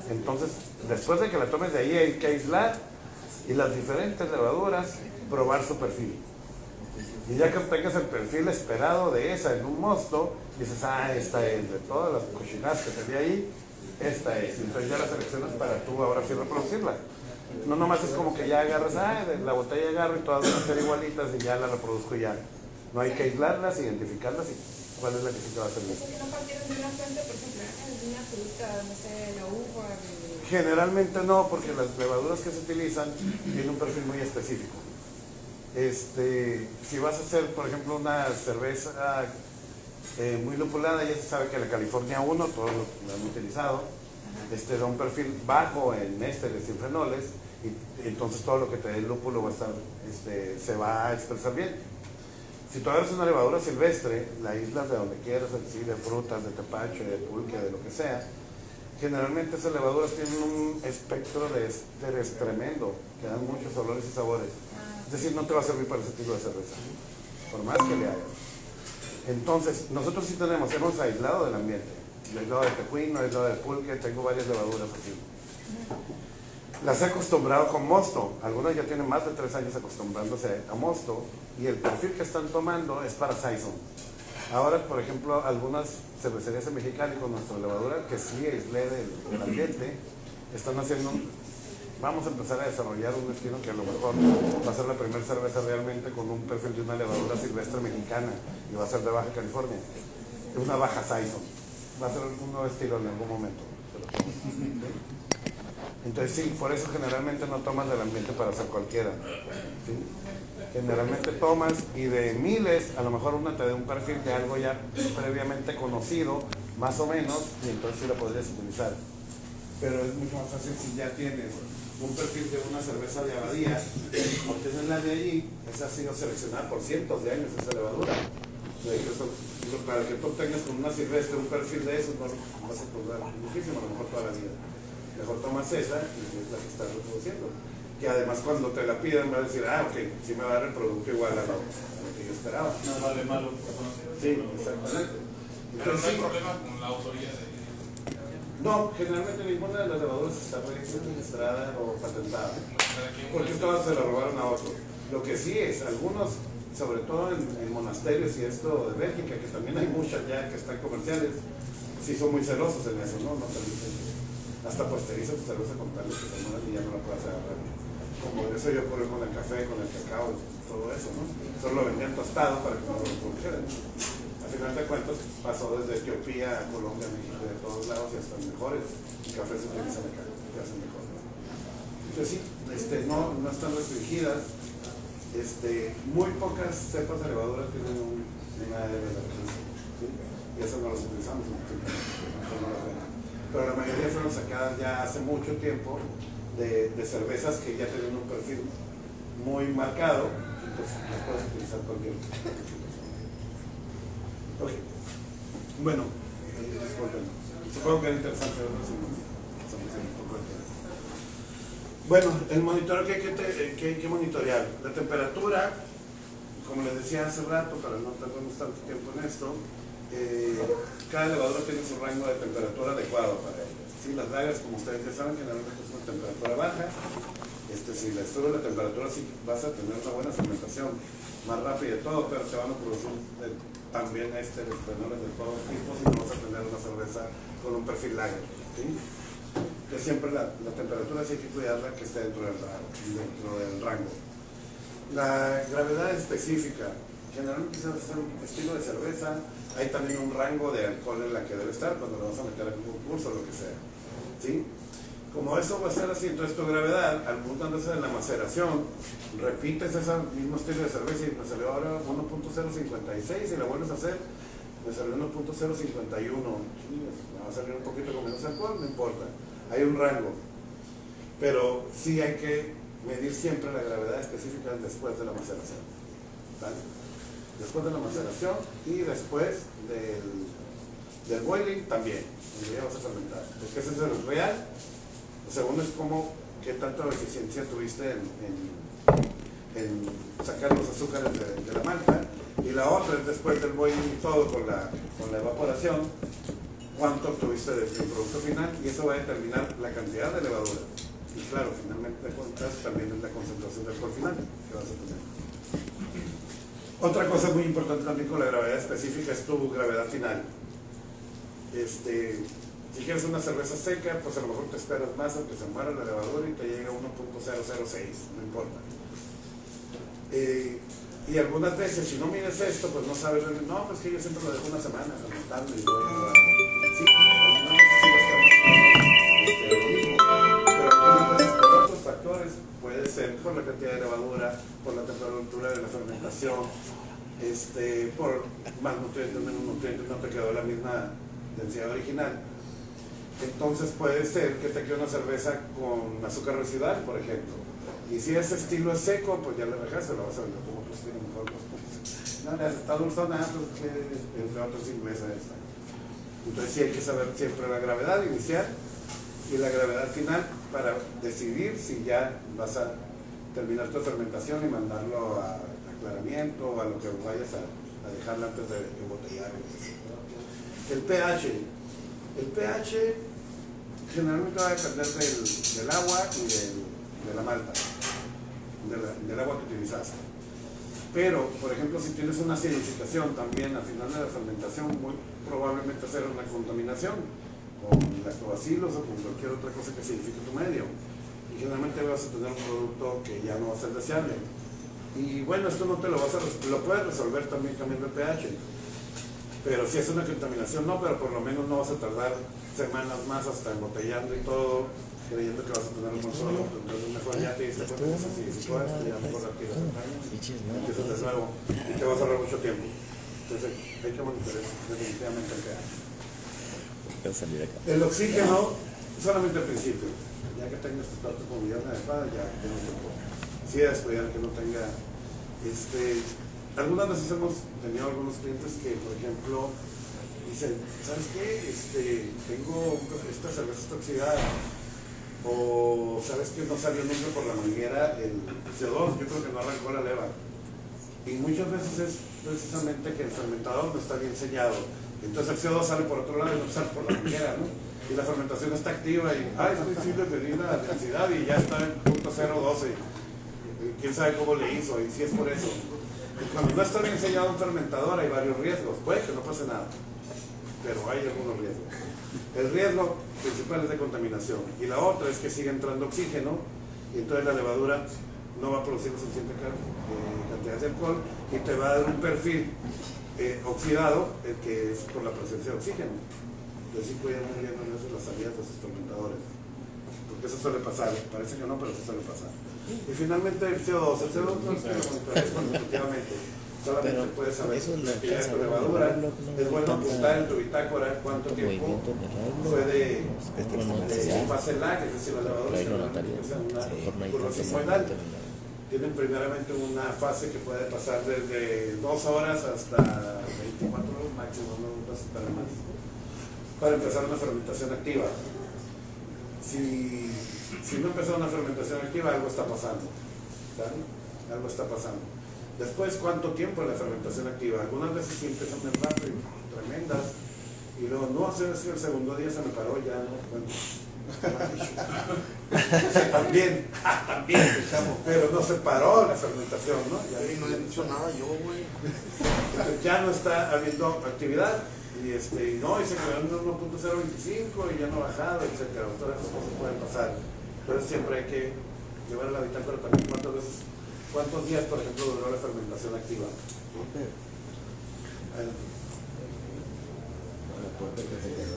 Entonces, después de que la tomes de ahí, hay que aislar y las diferentes levaduras, probar su perfil. Y ya que obtengas el perfil esperado de esa en un mosto, dices, esta es, de todas las cochinadas que tenía ahí, esta es. Entonces ya la seleccionas para tú ahora sí reproducirla. No nomás es como que ya agarras, de la botella agarro y todas van a ser igualitas y ya la reproduzco y ya. No hay que aislarlas, identificarlas y cuál es la que sí te va a servir. Si no partieron de una fuente, por ejemplo, de una fruta, no sé, la uva. Generalmente no, porque las levaduras que se utilizan tienen un perfil muy específico. Si vas a hacer, por ejemplo, una cerveza muy lupulada, ya se sabe que la California 1, todos lo han utilizado, da un perfil bajo en ésteres y fenoles, y entonces todo lo que te dé el lúpulo va a estar, se va a expresar bien. Si tú agarras una levadura silvestre, la aíslas de donde quieras, de frutas, de tepache, de pulque, de lo que sea, generalmente esas levaduras tienen un espectro de ésteres tremendo, que dan muchos olores y sabores. Es decir, no te va a servir para ese tipo de cerveza, por más que le hagas. Entonces, nosotros sí hemos aislado del ambiente. He aislado de tecuino, he aislado de pulque, tengo varias levaduras así. Las he acostumbrado con mosto. Algunas ya tienen más de 3 años acostumbrándose a mosto y el perfil que están tomando es para Saison. Ahora, por ejemplo, algunas cervecerías en Mexicali con nuestra levadura, que sí aislé del ambiente, están haciendo, vamos a empezar a desarrollar un estilo que a lo mejor va a ser la primera cerveza realmente con un perfil de una levadura silvestre mexicana y va a ser de Baja California. Es una Baja Saison. Va a ser un nuevo estilo en algún momento. Entonces sí, por eso generalmente no tomas del ambiente para hacer cualquiera. ¿Sí? Generalmente tomas y de miles, a lo mejor una te da un perfil de algo ya previamente conocido, más o menos, y entonces sí la podrías utilizar. Pero es mucho más fácil si ya tienes un perfil de una cerveza de abadía, obtienes la de allí, esa ha sido seleccionada por cientos de años, esa levadura. Para que tú obtengas con una silvestre un perfil de eso, no vas a tardar muchísimo, a lo mejor toda la vida. Mejor tomas esa y es la que estás reproduciendo. Que además cuando te la piden va a decir, ok, sí me va a dar el producto igual a lo que yo esperaba. No vale malo. Sí, exactamente. Pero no hay problema con la autoría de... No, generalmente ninguna de las levaduras está registrada o patentada. Porque todas se la robaron a otro. Lo que sí es, algunos, sobre todo en monasterios y esto de Bélgica, que también hay muchas ya que están comerciales, sí son muy celosos en eso, ¿no? No permiten. Hasta posteriza tu cerveza con tal que se mueran y ya no la puedas agarrar. Como eso yo ocurrió con el café, con el cacao, todo eso, ¿no? Solo lo vendían tostado para que no lo produjeran. Al final de cuentas pasó desde Etiopía a Colombia, México, de todos lados y hasta mejores. El café se utiliza acá. que hacen mejor. Entonces sí, no están restringidas. Muy pocas cepas de levadura tienen una ADB, ¿sí? Y eso no las utilizamos, pero la mayoría fueron sacadas ya hace mucho tiempo de cervezas que ya tienen un perfil muy marcado, entonces las puedes utilizar cualquier situación. Ok, bueno, disculpen, supongo que era interesante verlo así, un poco de tiempo. Bueno, el monitoreo que hay que monitorear, la temperatura, como les decía hace rato, para no tardarnos tanto tiempo en esto, cada levadura tiene su rango de temperatura adecuado para ella. ¿Sí? Las lagers, como ustedes ya saben, generalmente es una temperatura baja. Si le sube la temperatura, sí vas a tener una buena fermentación, más rápida y todo, pero te van a producir también fenoles de todo tipo si no vas a tener una cerveza con un perfil lager. ¿Sí? Que siempre la temperatura sí hay que cuidarla que esté dentro del rango. La gravedad específica, generalmente se hace un estilo de cerveza, hay también un rango de alcohol en la que debe estar cuando le vas a meter a un curso o lo que sea. ¿Sí? Como eso va a ser así, entonces tu gravedad, al punto de hacer la maceración, repites ese mismo estilo de cerveza y me salió ahora 1.056 y la vuelves a hacer, me salió 1.051. Me va a salir un poquito con menos alcohol, no importa. Hay un rango. Pero sí hay que medir siempre la gravedad específica después de la maceración. ¿Vale? Después de la maceración y después del boiling también, donde ya vas a fermentar. Porque ese es el real. El segundo es qué tanta eficiencia tuviste en sacar los azúcares de la malta. Y la otra es después del boiling y todo con la evaporación, cuánto obtuviste del producto final, y eso va a determinar la cantidad de levadura. Y claro, finalmente de cuentas también es la concentración del alcohol final que vas a tener. Otra cosa muy importante también con la gravedad específica es tu gravedad final. Si quieres una cerveza seca, pues a lo mejor te esperas más aunque se muera la levadura y te llega a 1.006, no importa. Y algunas veces, si no mides esto, pues no sabes, no, pues que yo siempre lo dejo una semana fermentando y voy a sí, algunas veces sí va a estar más lo mismo, pero algunas veces por otros factores, puede ser por la cantidad de levadura, por la temperatura de la fermentación, por más nutrientes, menos nutrientes, no te quedó la misma densidad original. Entonces puede ser que te quede una cerveza con azúcar residual, por ejemplo. Y si ese estilo es seco, pues ya le rejaste, lo vas a vender como otro estilo mejor. No, le está dulzona, pues que entre otros ingleses esta. Entonces sí hay que saber siempre la gravedad inicial y la gravedad final para decidir si ya vas a terminar tu fermentación y mandarlo a aclaramiento o a lo que vayas a dejarla antes de embotellar. El pH generalmente va a depender del agua y de la malta, del agua que utilizaste. Pero, por ejemplo, si tienes una acidificación también al final de la fermentación, muy probablemente será una contaminación con lactobacilos o con cualquier otra cosa que acidifique tu medio. Y generalmente vas a tener un producto que ya no va a ser deseable. Y bueno, esto no te lo puedes resolver también cambiando el pH. Pero si es una contaminación, no, pero por lo menos no vas a tardar semanas más hasta embotellando y todo, creyendo que vas a tener un buen producto. Entonces mejor ya te diste cuenta que se acidificó esto, ya mejor retiras el daño, empiezas de nuevo y te vas a ahorrar mucho tiempo. Entonces hay que monitorear definitivamente el pH. El oxígeno solamente al principio, ya que tengas tu plato con humedad adecuada, ya tienes tiempo. Sí, a descuidar que no tenga algunas veces hemos tenido algunos clientes que, por ejemplo, dicen, ¿sabes qué? Tengo esta cerveza está oxidada, o ¿sabes qué? No salió nunca por la manguera el CO2, yo creo que no arrancó la leva. Y muchas veces es precisamente que el fermentador no está bien sellado. Entonces el CO2 sale por otro lado y no sale por la manguera, ¿no? Y la fermentación está activa y, sí le pedí la densidad y ya está en .012. ¿Quién sabe cómo le hizo? Y si es por eso. Cuando no está bien sellado un fermentador hay varios riesgos, puede que no pase nada, pero hay algunos riesgos. El riesgo principal es de contaminación y la otra es que sigue entrando oxígeno y entonces la levadura no va a producir suficiente cantidad de alcohol y te va a dar un perfil oxidado, el que es por la presencia de oxígeno. Entonces sí cuidan muy bien las salidas de sus fermentadores. porque eso suele pasar, parece que no, pero eso suele pasar. Y finalmente el CO2 no se lo monitoreas consecutivamente, solamente puedes saber que ya es tu levadura. Es bueno apuntar en tu bitácora cuánto tiempo puede pasar el lag, es decir, la levadura se una curva sigmoidal. Tienen primeramente una fase que puede pasar desde 2 horas hasta 24 horas máximo, no vas a esperar más, para empezar una fermentación activa. Si no empezó una fermentación activa, algo está pasando, ¿saben? Algo está pasando. Después, ¿cuánto tiempo en la fermentación activa? Algunas veces sí empiezan muy rápido, tremendas, y luego, no, es que el segundo día se me paró, ya no, bueno. También, pero no se paró la fermentación, ¿no? Ya no he dicho nada yo, güey. Entonces ya no está habiendo actividad y se quedó en 1.025 y ya no ha bajado, etcétera. Todas esas cosas pueden pasar, pero siempre hay que llevar a la bitácora también cuántos días, por ejemplo, duró la fermentación activa.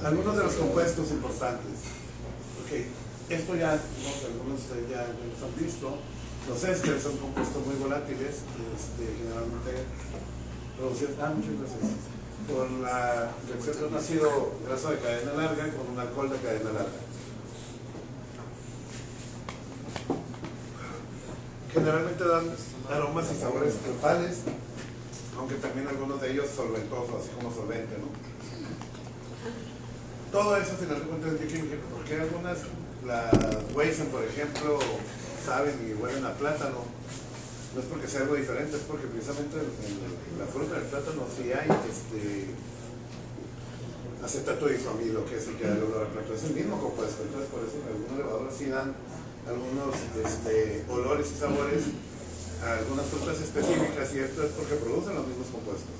Algunos de los compuestos importantes. Okay. Esto ya, algunos de ustedes ya los han visto. Los ésteres son compuestos muy volátiles, generalmente producidos, muchas veces, por la reacción de un ácido graso de cadena larga con un alcohol de cadena larga. Generalmente dan aromas y sabores frutales, aunque también algunos de ellos solventosos, así como solvente, ¿no? Todo eso, al final de cuentas, es bioquímica, porque algunas, las Weizen, por ejemplo, saben y huelen a plátano. No es porque sea algo diferente, es porque precisamente en la fruta del plátano sí hay acetato de isomilo, que es el que da el olor al plátano. Es el mismo compuesto, entonces por eso algunos levaduras sí dan algunos olores y sabores a algunas frutas específicas, y esto es porque producen los mismos compuestos,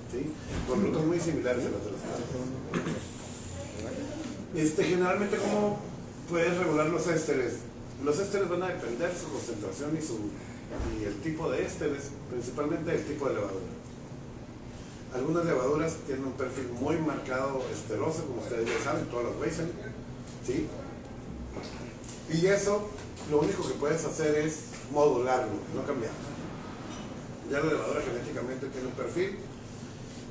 ¿sí? Con frutas muy similares a las de las plantas. Generalmente, ¿cómo puedes regular los ésteres? Los ésteres van a depender de su concentración y el tipo de ésteres, principalmente el tipo de levadura. Algunas levaduras tienen un perfil muy marcado esteroso, como ustedes ya saben, todas las Weizen, ¿sí? Y eso, lo único que puedes hacer es modularlo, no cambiarlo. Ya la levadura genéticamente tiene un perfil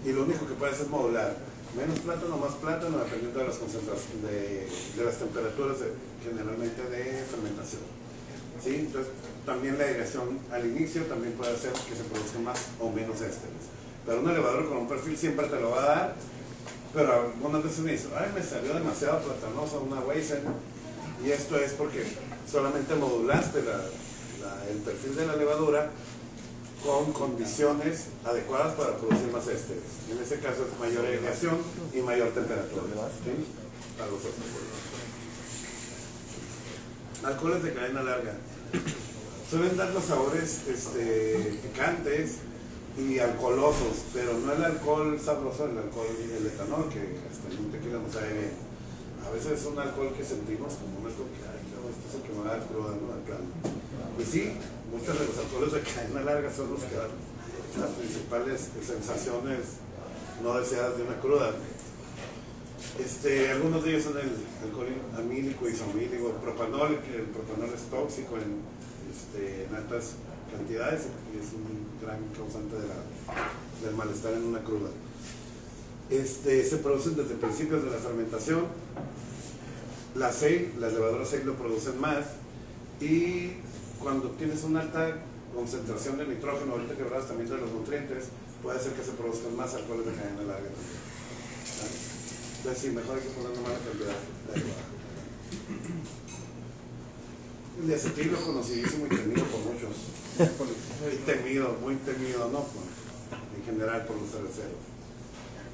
y lo único que puedes es modular. Menos plátano, más plátano, dependiendo de las concentraciones, de las temperaturas generalmente de fermentación. ¿Sí? Entonces, también la aireación al inicio también puede hacer que se produzcan más o menos ésteres. Pero una levadura con un perfil siempre te lo va a dar, pero algunas veces me dicen, me salió demasiado platanosa una Weizen, y esto es porque solamente modulaste el perfil de la levadura con condiciones adecuadas para producir más ésteres. En ese caso es mayor aireación y mayor temperatura. ¿Sí? Para los alcoholes de cadena larga. Suelen dar los sabores picantes y alcoholosos, pero no el alcohol sabroso, el etanol, que hasta en un tequila no sabe bien. A veces es un alcohol que sentimos como un alcohol que, esto es el que me va a dar cruda, ¿no? Al plano. Y sí, muchos de los alcoholes de cadena larga son los que dan las principales sensaciones no deseadas de una cruda. Algunos de ellos son el alcohol amílico, isomílico, el propanol, que el propanol es tóxico en altas cantidades y es un gran causante del malestar en una cruda. Se producen desde principios de la fermentación. Las levaduras SEI lo producen más, y cuando tienes una alta concentración de nitrógeno, ahorita que hablabas también de los nutrientes, puede hacer que se produzcan más alcoholes de cadena larga. Entonces sí, mejor hay que poner una mala cantidad de agua. El diacetilo conocidísimo y temido por muchos. Muy temido, ¿no? En general por los cerveceros.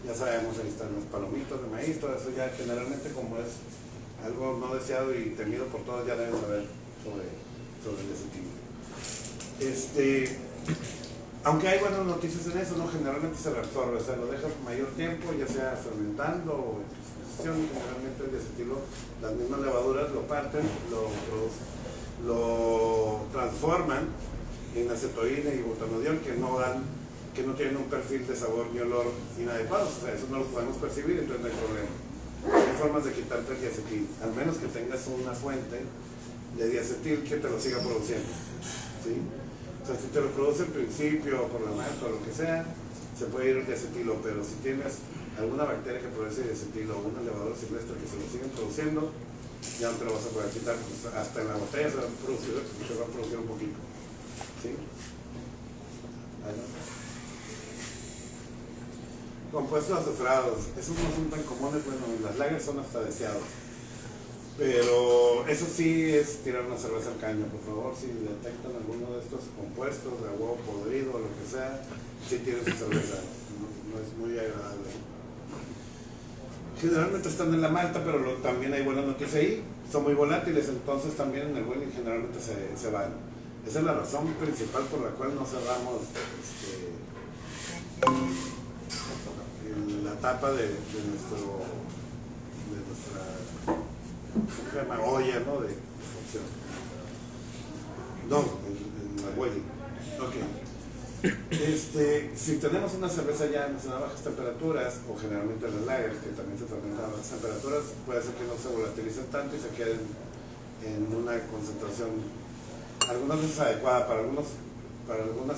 Ya sabemos, ahí están los palomitos de maíz, todo eso ya generalmente, como es algo no deseado y temido por todos, ya deben saber sobre el diacetilo. Aunque hay buenas noticias en eso, ¿no? Generalmente se reabsorbe, o sea, lo dejas mayor tiempo, ya sea fermentando o en exposición. Generalmente el diacetilo, las mismas levaduras lo parten, lo transforman en acetoína y butanodiol, que no tienen un perfil de sabor ni olor inadecuado, o sea, eso no lo podemos percibir, entonces no hay problema. formas de quitarte el diacetil, al menos que tengas una fuente de diacetil que te lo siga produciendo, ¿sí? O sea, si te lo produce al principio, por la malta o lo que sea, se puede ir el diacetilo, pero si tienes alguna bacteria que produce diacetilo o una levadura silvestre que se lo siguen produciendo, ya no te lo vas a poder quitar, pues hasta en la botella se va a producir un poquito, ¿sí? Compuestos azufrados, esos no son tan comunes, bueno, las lagers son hasta deseados, pero eso sí es tirar una cerveza al caño, por favor. Si detectan alguno de estos compuestos de agua podrido o lo que sea, sí tienen su cerveza, no es muy agradable. Generalmente están en la malta, pero también hay buena noticia ahí, son muy volátiles, entonces también en el wheeling generalmente se van. Esa es la razón principal por la cual no cerramos la tapa de nuestra olla, ¿no? de función. No, en la wheeling. Ok. Si tenemos una cerveza ya a bajas temperaturas, o generalmente las lagers, que también se fermentan a bajas temperaturas, puede ser que no se volatilicen tanto y se queden en una concentración, algunas veces adecuada, para algunas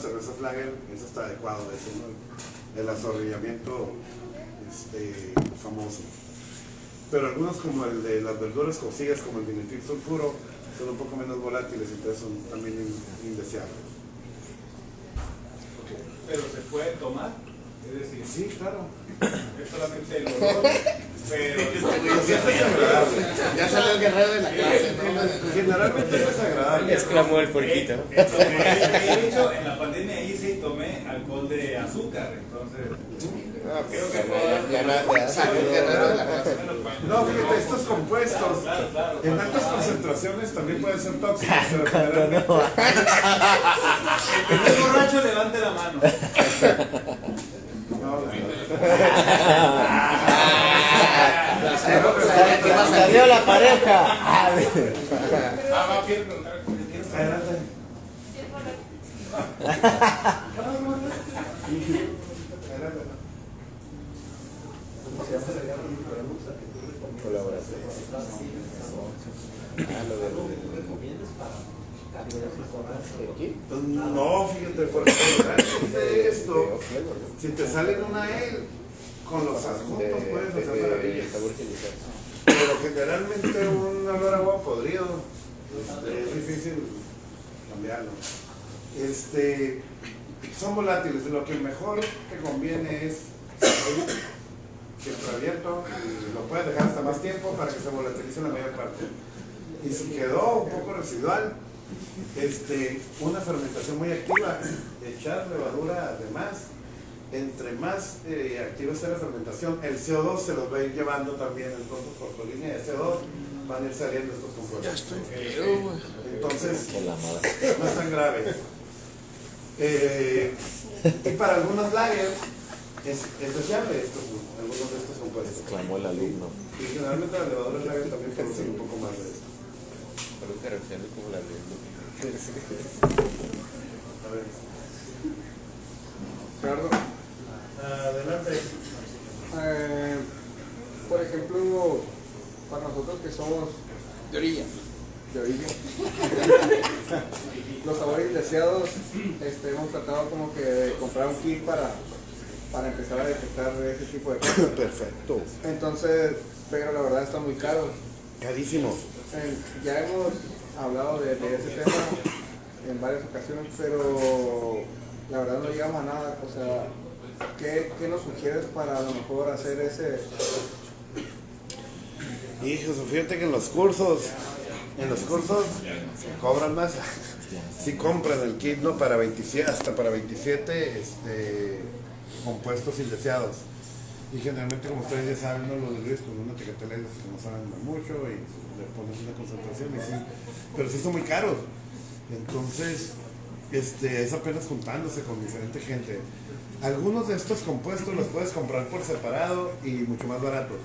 cervezas lager eso está adecuado, de eso, ¿no? El azorrillamiento famoso. Pero algunos, como el de las verduras cocidas, como el dimetil sulfuro, son un poco menos volátiles y entonces son también indeseables. Okay. ¿Pero se puede tomar? Es decir, sí, claro. Es solamente el olor, pero es agradable. Ya salió el guerrero de la clase, ¿no? Generalmente es desagradable. Exclamó el puerquito. De hecho, en la pandemia hice y tomé alcohol de azúcar, entonces creo que Ya salió el guerrero de la clase. No, fíjate, estos compuestos en altas concentraciones también pueden ser tóxicos, pero generalmente... el primer borracho levante la mano. Salió la pareja. Va, quiero preguntar. Adelante. No, fíjate, por ejemplo, de esto, si te sale en una ale, con los adjuntos puedes hacer maravillas. Pero generalmente un olor a agua podrido es difícil cambiarlo. Son volátiles, lo que mejor te conviene es siempre abierto, y lo puedes dejar hasta más tiempo para que se volatilice la mayor parte. Y si quedó un poco residual, una fermentación muy activa, echar levadura además, entre más activa sea la fermentación, el CO2 se los va a ir llevando también, entonces por línea de CO2 van a ir saliendo estos compuestos. Ya estoy frío, güey. Entonces, no es tan grave. Y para algunos lagers es deseable algunos de estos compuestos. Exclamó el alumno. Y generalmente las levaduras lager también producen un poco más de esto. Pero que refiere como la alumno. A ver. Ricardo, Adelante. por ejemplo, para nosotros que somos De orilla. de origen, los sabores indeseados, hemos tratado como que de comprar un kit para empezar a detectar ese tipo de cosas. Perfecto. Entonces, pero la verdad está muy caro. Carísimo. Ya hemos hablado de ese tema en varias ocasiones, pero la verdad no llegamos a nada. O sea, ¿qué nos sugieres para a lo mejor hacer ese? Hijo, fíjate que en los cursos cobran más. Si compran el kit, ¿no? Para 27, hasta para 27 compuestos indeseados. Y generalmente, como ustedes ya saben, ¿no? Los de Luis con una etiqueta que no saben mucho y le pones una concentración y sí, pero sí son muy caros. Entonces, es apenas juntándose con diferente gente. Algunos de estos compuestos los puedes comprar por separado y mucho más baratos,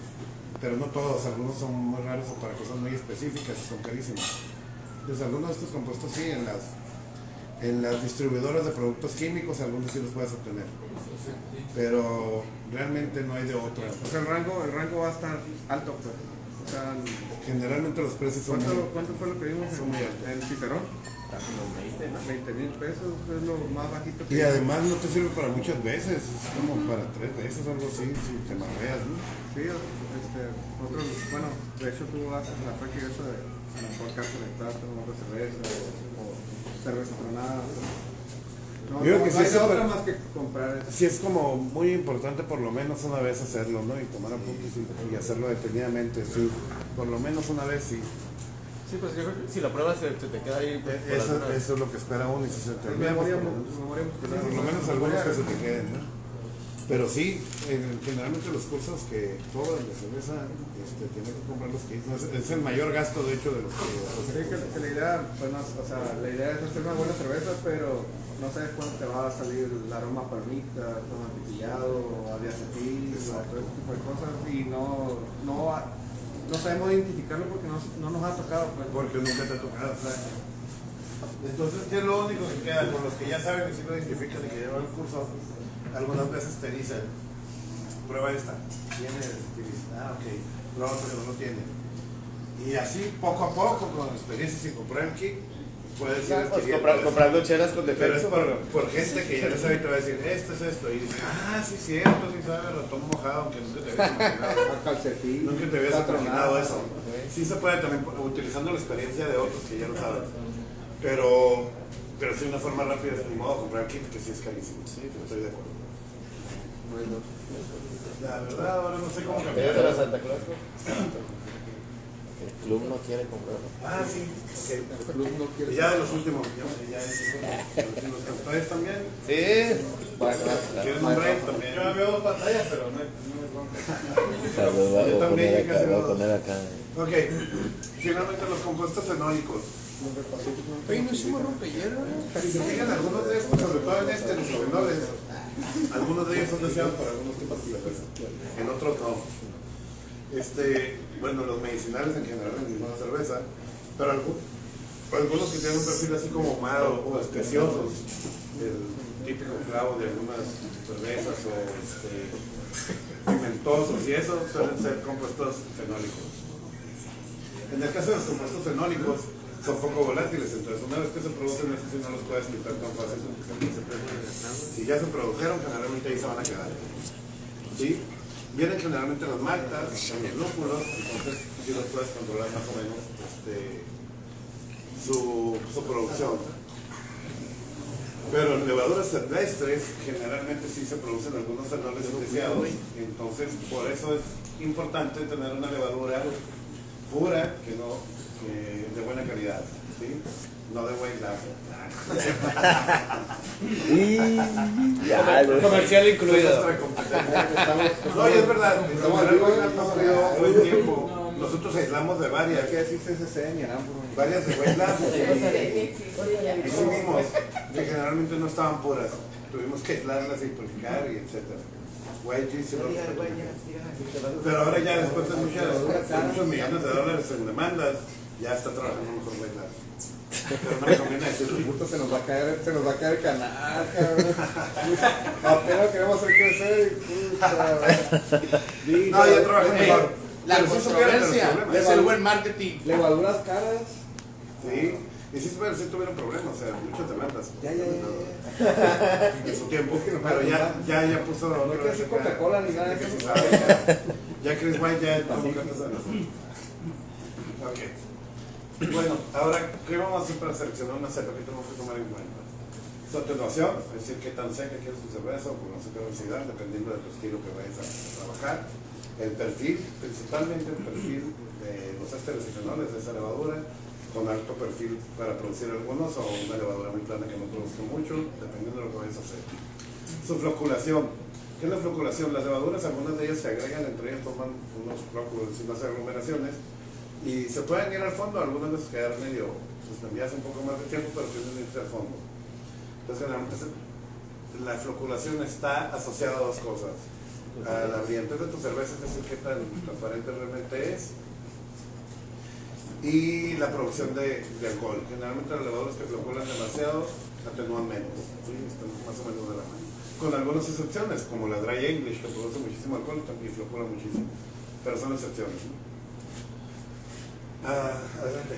pero no todos. Algunos son muy raros o para cosas muy específicas y son carísimos. Entonces, algunos de estos compuestos sí, en En las distribuidoras de productos químicos, algunos sí los puedes obtener. Pero realmente no hay de otra. O sea, el rango va a estar alto, pues. O sea, Generalmente los precios son ¿cuánto fue lo que vimos son muy altos. en Cicerón? 20,000 pesos, es lo más bajito que Y además no te sirve para muchas veces, es como para 3 veces, algo así, si te marreas, ¿no? Sí, nosotros, bueno, de hecho tú haces la práctica esa de a lo mejor cárcel de plata, otra cerveza o cerveza tronada. No, Yo creo no, que no sí hay se otra puede- más que comprar eso. Sí es como muy importante por lo menos una vez hacerlo, ¿no? Y tomar apuntes y hacerlo detenidamente, sí. Por lo menos una vez sí. Sí, pues yo creo que si la pruebas se te queda ahí. Pues, por alguna- Eso es lo que espera uno y si se te Es olvida, pues, memoria muscular. por lo menos algunos que se te queden, ¿no? Pero sí, generalmente los cursos que cobran de cerveza, tienen que comprar los kits. ¿No? Es el mayor gasto, de hecho, de los que... Sí, que la idea, pues, no, o sea, la idea es hacer una buena cerveza, pero no sabes cuándo te va a salir el aroma a palmita, con mantequillado, a diacetil, o todo ese tipo de cosas, y no sabemos identificarlo porque no nos ha tocado. Pues. Porque nunca te ha tocado. Entonces, ¿qué es lo único que queda? Con los que ya saben y si lo identifican y que llevan el curso, algunas veces te dicen, prueba esta, tiene ok, prueba otra que no lo tiene. Y así, poco a poco, con experiencia, sin comprar el kit, puedes ir adquiriendo. comprando chelas con Pero es defecto. por gente que ya le sabe y te va a decir, esto es esto. Y dice, sí, cierto, sí sabe, ratón mojado, aunque nunca te habías imaginado. A calcetín. Nunca te habías imaginado patronado. eso. Sí se puede también utilizando la experiencia de otros que ya lo saben. Pero sí una forma rápida es ni modo comprar kit que sí es carísimo. Sí, estoy de acuerdo. La verdad, ahora no sé cómo ¿Eres cambiar. de la Santa Claus? El club no quiere comprarlo. Sí, ok. El club no quiere. Y ya de los últimos, ya es los campeones también. Sí. ¿Quieres nombrar también? Yo veo dos pantallas, pero no es bronca. Yo también, casi Voy a no. poner acá. Ok, finalmente los compuestos fenólicos. Oye, no hicimos rompehierro, Si se fijan, algunos de estos, sobre todo en los fenoles, algunos de ellos son deseados para algunos tipos de cerveza, en otros no. Bueno, los medicinales en general en ninguna cerveza, pero algunos que tienen un perfil así como ahumado o especiosos, el típico clavo de algunas cervezas o pimentosos y eso suelen ser compuestos fenólicos. En el caso de los compuestos fenólicos, son poco volátiles, entonces una vez que se producen, esos sí no los puedes quitar tan fácil. Si ya se produjeron, generalmente ahí se van a quedar. ¿Sí? Vienen generalmente las maltas, en los lúpulos, entonces sí los puedes controlar más o menos su producción. Pero en levaduras silvestres generalmente sí se producen algunos fenoles deseados, entonces por eso es importante tener una levadura pura, de buena calidad, ¿sí? No de buen glaso. Comercial incluido. No, y es verdad, buen tiempo. Nosotros aislamos de varias. ¿Qué decir CCC? Varias de buen glaso. Y sí vimos que generalmente no estaban puras. Tuvimos que aislarlas y purificar y etcétera. Pero ahora ya después de muchos millones de dólares en demandas, ya está trabajando mejor White Labs. Pero no me conviene decirlo. Se nos va a caer el canal, cabrón. Apenas queremos hacer crecer y No, ya trabajan mejor. La Pero sí supieron de los controversia problemas. es el buen marketing. levaduras caras. Sí, y sí tuvieron problemas, o sea, muchas demandas. Ya. En su tiempo, pero ya puso. No hay que decir Coca-Cola ni nada de que eso. sí sabe, ya Chris White ya tomó cartas a nosotros. Ok. Bueno, ahora, ¿qué vamos a hacer para seleccionar una cepa que tenemos que tomar en cuenta? Su atenuación, es decir, qué tan seca quieres tu cerveza o con azúcar o densidad, dependiendo de tu estilo que vayas a trabajar. El perfil, principalmente el perfil de los ésteres y fenoles de esa levadura, con alto perfil para producir algunos o una levadura muy plana que no produzca mucho, dependiendo de lo que vayas a hacer. Su floculación. ¿Qué es la floculación? Las levaduras, algunas de ellas se agregan, entre ellas forman unos flóculos y unas aglomeraciones y se pueden ir al fondo, algunas veces quedar medio suspendidas un poco más de tiempo, pero tienen que irse al fondo. Entonces, generalmente la floculación está asociada a dos cosas: a la brillantez de tu cerveza, es decir, qué tan transparente realmente es, y la producción de alcohol. Generalmente las levaduras que floculan demasiado atenúan menos, ¿sí? Están más o menos de la mano. Con algunas excepciones, como la Dry English, que produce muchísimo alcohol y flocula muchísimo. Pero son excepciones, ¿no? Adelante.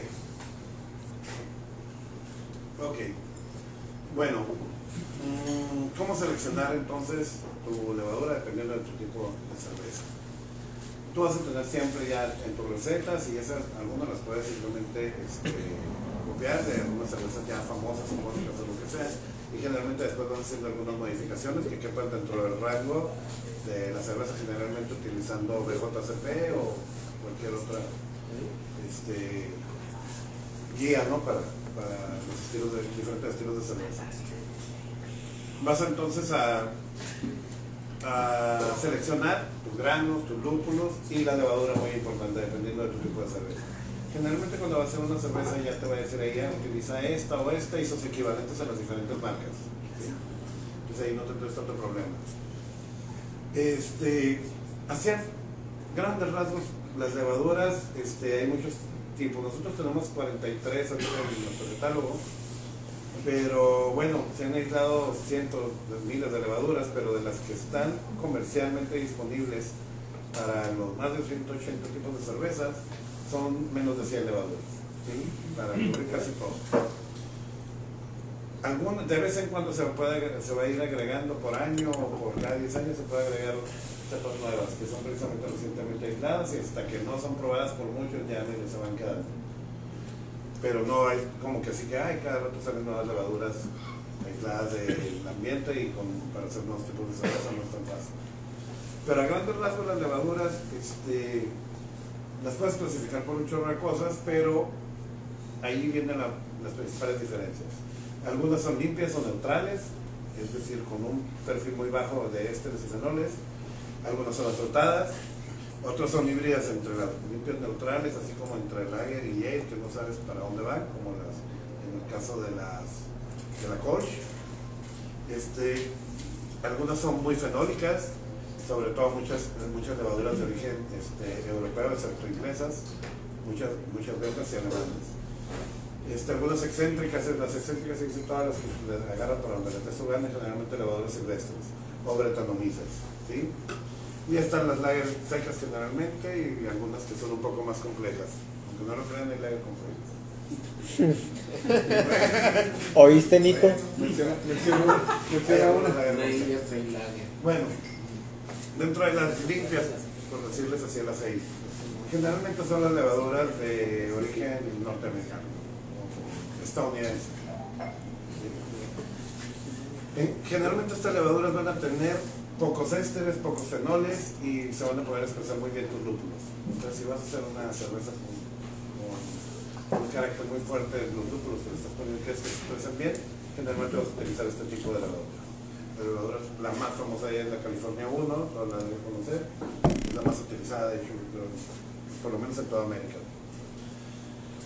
Ok. Bueno, ¿cómo seleccionar entonces tu levadura dependiendo de tu tipo de cerveza? Tú vas a tener siempre ya en tus recetas y esas, algunas las puedes simplemente copiar de algunas cervezas ya famosas, icónicas o lo que sea, y generalmente después van haciendo algunas modificaciones que quepan dentro del rango de la cerveza, generalmente utilizando BJCP o cualquier otra guía, ¿no? para los estilos diferentes estilos de cerveza. Vas entonces a seleccionar tus granos, tus lúpulos y la levadura, muy importante, dependiendo de tu tipo de cerveza. Generalmente cuando vas a hacer una cerveza ya te va a decir ella, utiliza esta o esta y sus equivalentes a las diferentes marcas, ¿sí? Entonces ahí no tendrás tanto problema. Hacia grandes rasgos, las levaduras, hay muchos tipos. Nosotros tenemos 43 ahorita en nuestro catálogo, pero bueno, se han aislado cientos de miles de levaduras, pero de las que están comercialmente disponibles para los más de 180 tipos de cervezas, son menos de 100 levaduras, ¿sí? Para cubrir casi todo. De vez en cuando se va a ir agregando por año o por cada 10 años se puede agregar cepas nuevas que son precisamente recientemente aisladas y hasta que no son probadas por muchos ya medio se van quedando. Pero no hay como que así que cada rato salen nuevas levaduras aisladas del ambiente y para hacer nuevos tipos de cerveza no es tan fácil. Pero a grandes rasgos las levaduras las puedes clasificar por un chorro de cosas, pero ahí vienen las principales diferencias. Algunas son limpias o neutrales, es decir, con un perfil muy bajo de ésteres y fenoles. Algunas son afrutadas, otras son híbridas entre las limpias neutrales, así como entre lager y ale, que no sabes para dónde van, como en el caso de la Kolsch. Algunas son muy fenólicas, sobre todo muchas levaduras de origen europeo, excepto inglesas, muchas belgas y alemanas. Algunas excéntricas, las excéntricas se dicen todas las que les agarran para donde les dé su gana, generalmente levaduras silvestres o bretanomíceas, ¿sí? Y están las lager secas generalmente y algunas que son un poco más complejas, aunque no lo crean, hay lager complejas. ¿Oíste, Nico? Menciona una. Bueno, dentro de las limpias, por decirles así, las 6, generalmente son las levaduras de origen norteamericano, estadounidense. Generalmente estas levaduras van a tener pocos ésteres, pocos fenoles y se van a poder expresar muy bien tus lúpulos. Entonces, si vas a hacer una cerveza con un carácter muy fuerte de los lúpulos que le estás poniendo, que es que se expresen bien, generalmente vas a utilizar este tipo de levadura. La más famosa es la California 1, toda la deben conocer, es la más utilizada, de hecho, por lo menos en toda América.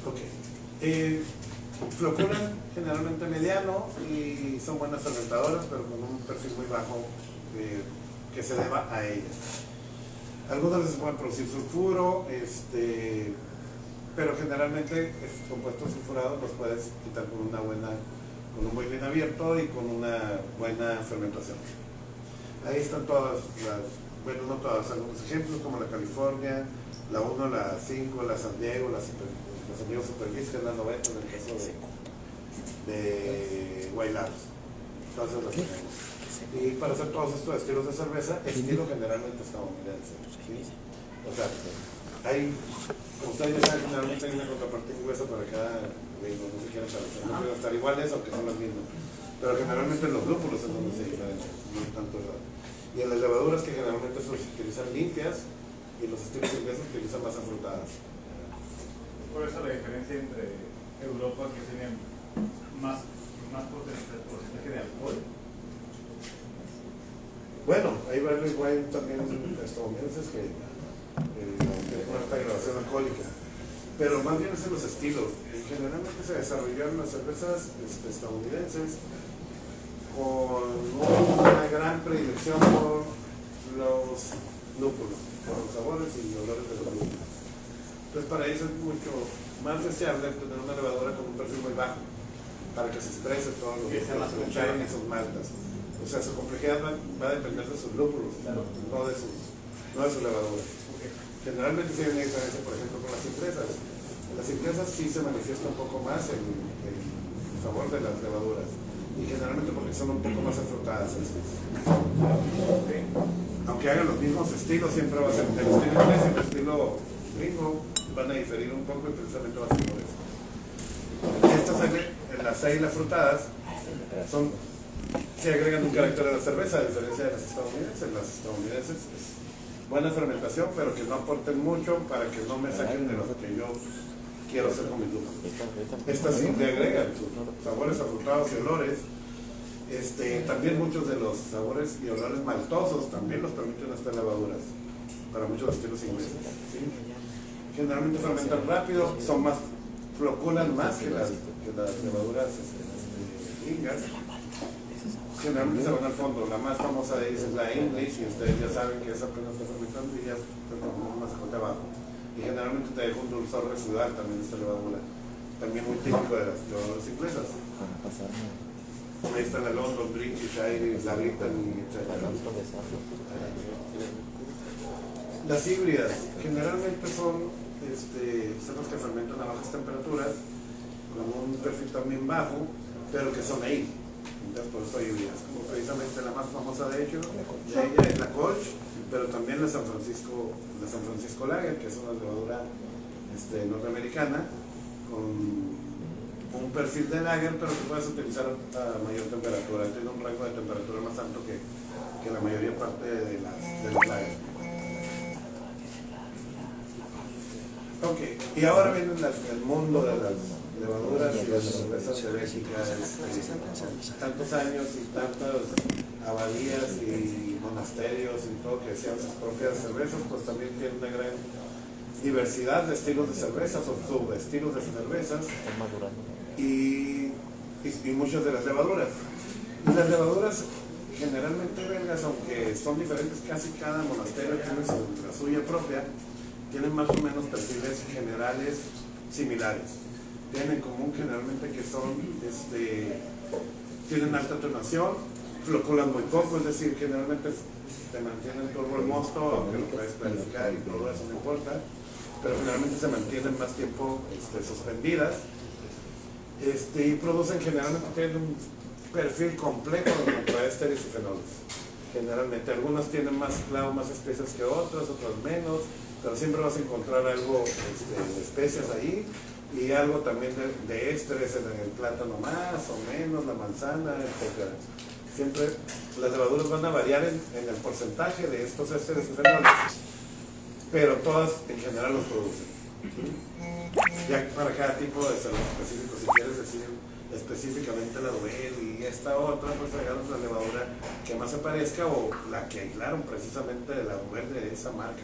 Ok. Floculan generalmente mediano y son buenas fermentadoras, pero con un perfil muy bajo que se deba a ellas. Algunas veces pueden producir sulfuro, pero generalmente estos compuestos sulfurados los puedes quitar con un buen bien abierto y con una buena fermentación. Ahí están todas no todas, algunos ejemplos como la California, la 1, la 5, la San Diego, la San Diego Super Beast, que es la 90 en el caso de White Labs. Todas esas las tenemos. Y para hacer todos estos estilos de cerveza, estilo generalmente estadounidense, ¿sí? O sea, como ustedes ya saben, generalmente hay una contraparte inglesa para cada vino, no se quieren parecer, no pueden estar iguales aunque son las mismas, pero generalmente los lúpulos es donde se diferencian, no tanto y en las levaduras que generalmente se utilizan limpias y los estilos ingleses utilizan más afrutadas. Por eso la diferencia entre Europa, que tiene más porcentaje de alcohol. Bueno, hay varios wine también estadounidenses que tienen una alta graduación alcohólica, pero más bien es en los estilos. Generalmente se desarrollaron las cervezas estadounidenses con una gran predilección por los lúpulos, por los sabores y olores de los lúpulos. Entonces para ellos es mucho más deseable tener una levadura con un perfil muy bajo, para que se exprese todo lo que le echaron y sus maltas. O sea, su complejidad va a depender de sus lúpulos, no de su levadura. Generalmente sí hay una diferencia, por ejemplo, con las impresas. Las impresas sí se manifiesta un poco más el sabor de las levaduras, y generalmente porque son un poco más afrutadas. Aunque hagan los mismos estilos, siempre va a ser el estilo inglés y el estilo gringo van a diferir un poco, y precisamente va a ser por eso. Estas, las 6 afrutadas, se agregan un carácter a la cerveza, a diferencia de las estadounidenses. Las estadounidenses es buena fermentación, pero que no aporten mucho para que no me saquen de lo que yo quiero hacer con mi lúpulo. Estas sí le agregan sus sabores afrutados y olores. También muchos de los sabores y olores maltosos también los permiten estas levaduras para muchos estilos ingleses, ¿sí? Generalmente fermentan rápido, floculan más que las levaduras gringas. Generalmente se van al fondo. La más famosa de ellas es la English, y ustedes ya saben que esa apenas está fermentando y ya más se abajo. Y generalmente te deja un dulzor residual también esta levadura, también muy típico de las levaduras inglesas. Ahí está la London, British, Irish, la Brittany, etc. Las híbridas generalmente son cepas que fermentan a bajas temperaturas, con un perfil también bajo, pero que son ale. Entonces, por eso híbridas. Como precisamente la más famosa de ella es la Kolsch, pero también la San Francisco Lager, que es una levadura norteamericana, con un perfil de lager, pero que puedes utilizar a mayor temperatura. Tiene un rango de temperatura más alto que la mayoría parte de las lager. Ok, y ahora viene el mundo de las levaduras y las cervezas de Bélgica. Tantos años y tantas abadías y monasterios y todo que hacían sus propias cervezas, pues también tiene una gran diversidad de estilos de cervezas o subestilos de cervezas y muchas de las levaduras. Y las levaduras generalmente belgas, aunque son diferentes, casi cada monasterio tiene la suya propia, tienen más o menos perfiles generales similares. Tienen en común generalmente que son, tienen alta tonación, floculan muy poco, es decir, generalmente te mantienen turbo el mosto, aunque lo puedes clarificar y todo eso no importa, pero generalmente se mantienen más tiempo suspendidas, y producen generalmente, tienen un perfil complejo de ésteres y fenoles. Generalmente algunas tienen más clavo, más especias que otras menos, pero siempre vas a encontrar algo de especias ahí, y algo también de ésteres en el plátano más o menos, la manzana, etc. Siempre las levaduras van a variar en el porcentaje de estos ésteres y fenoles, pero todas en general los producen. Ya para cada tipo de cerveza específico, si quieres decir específicamente la Duvel y esta otra, pues agarras la levadura que más se parezca o la que aislaron precisamente de la Duvel de esa marca,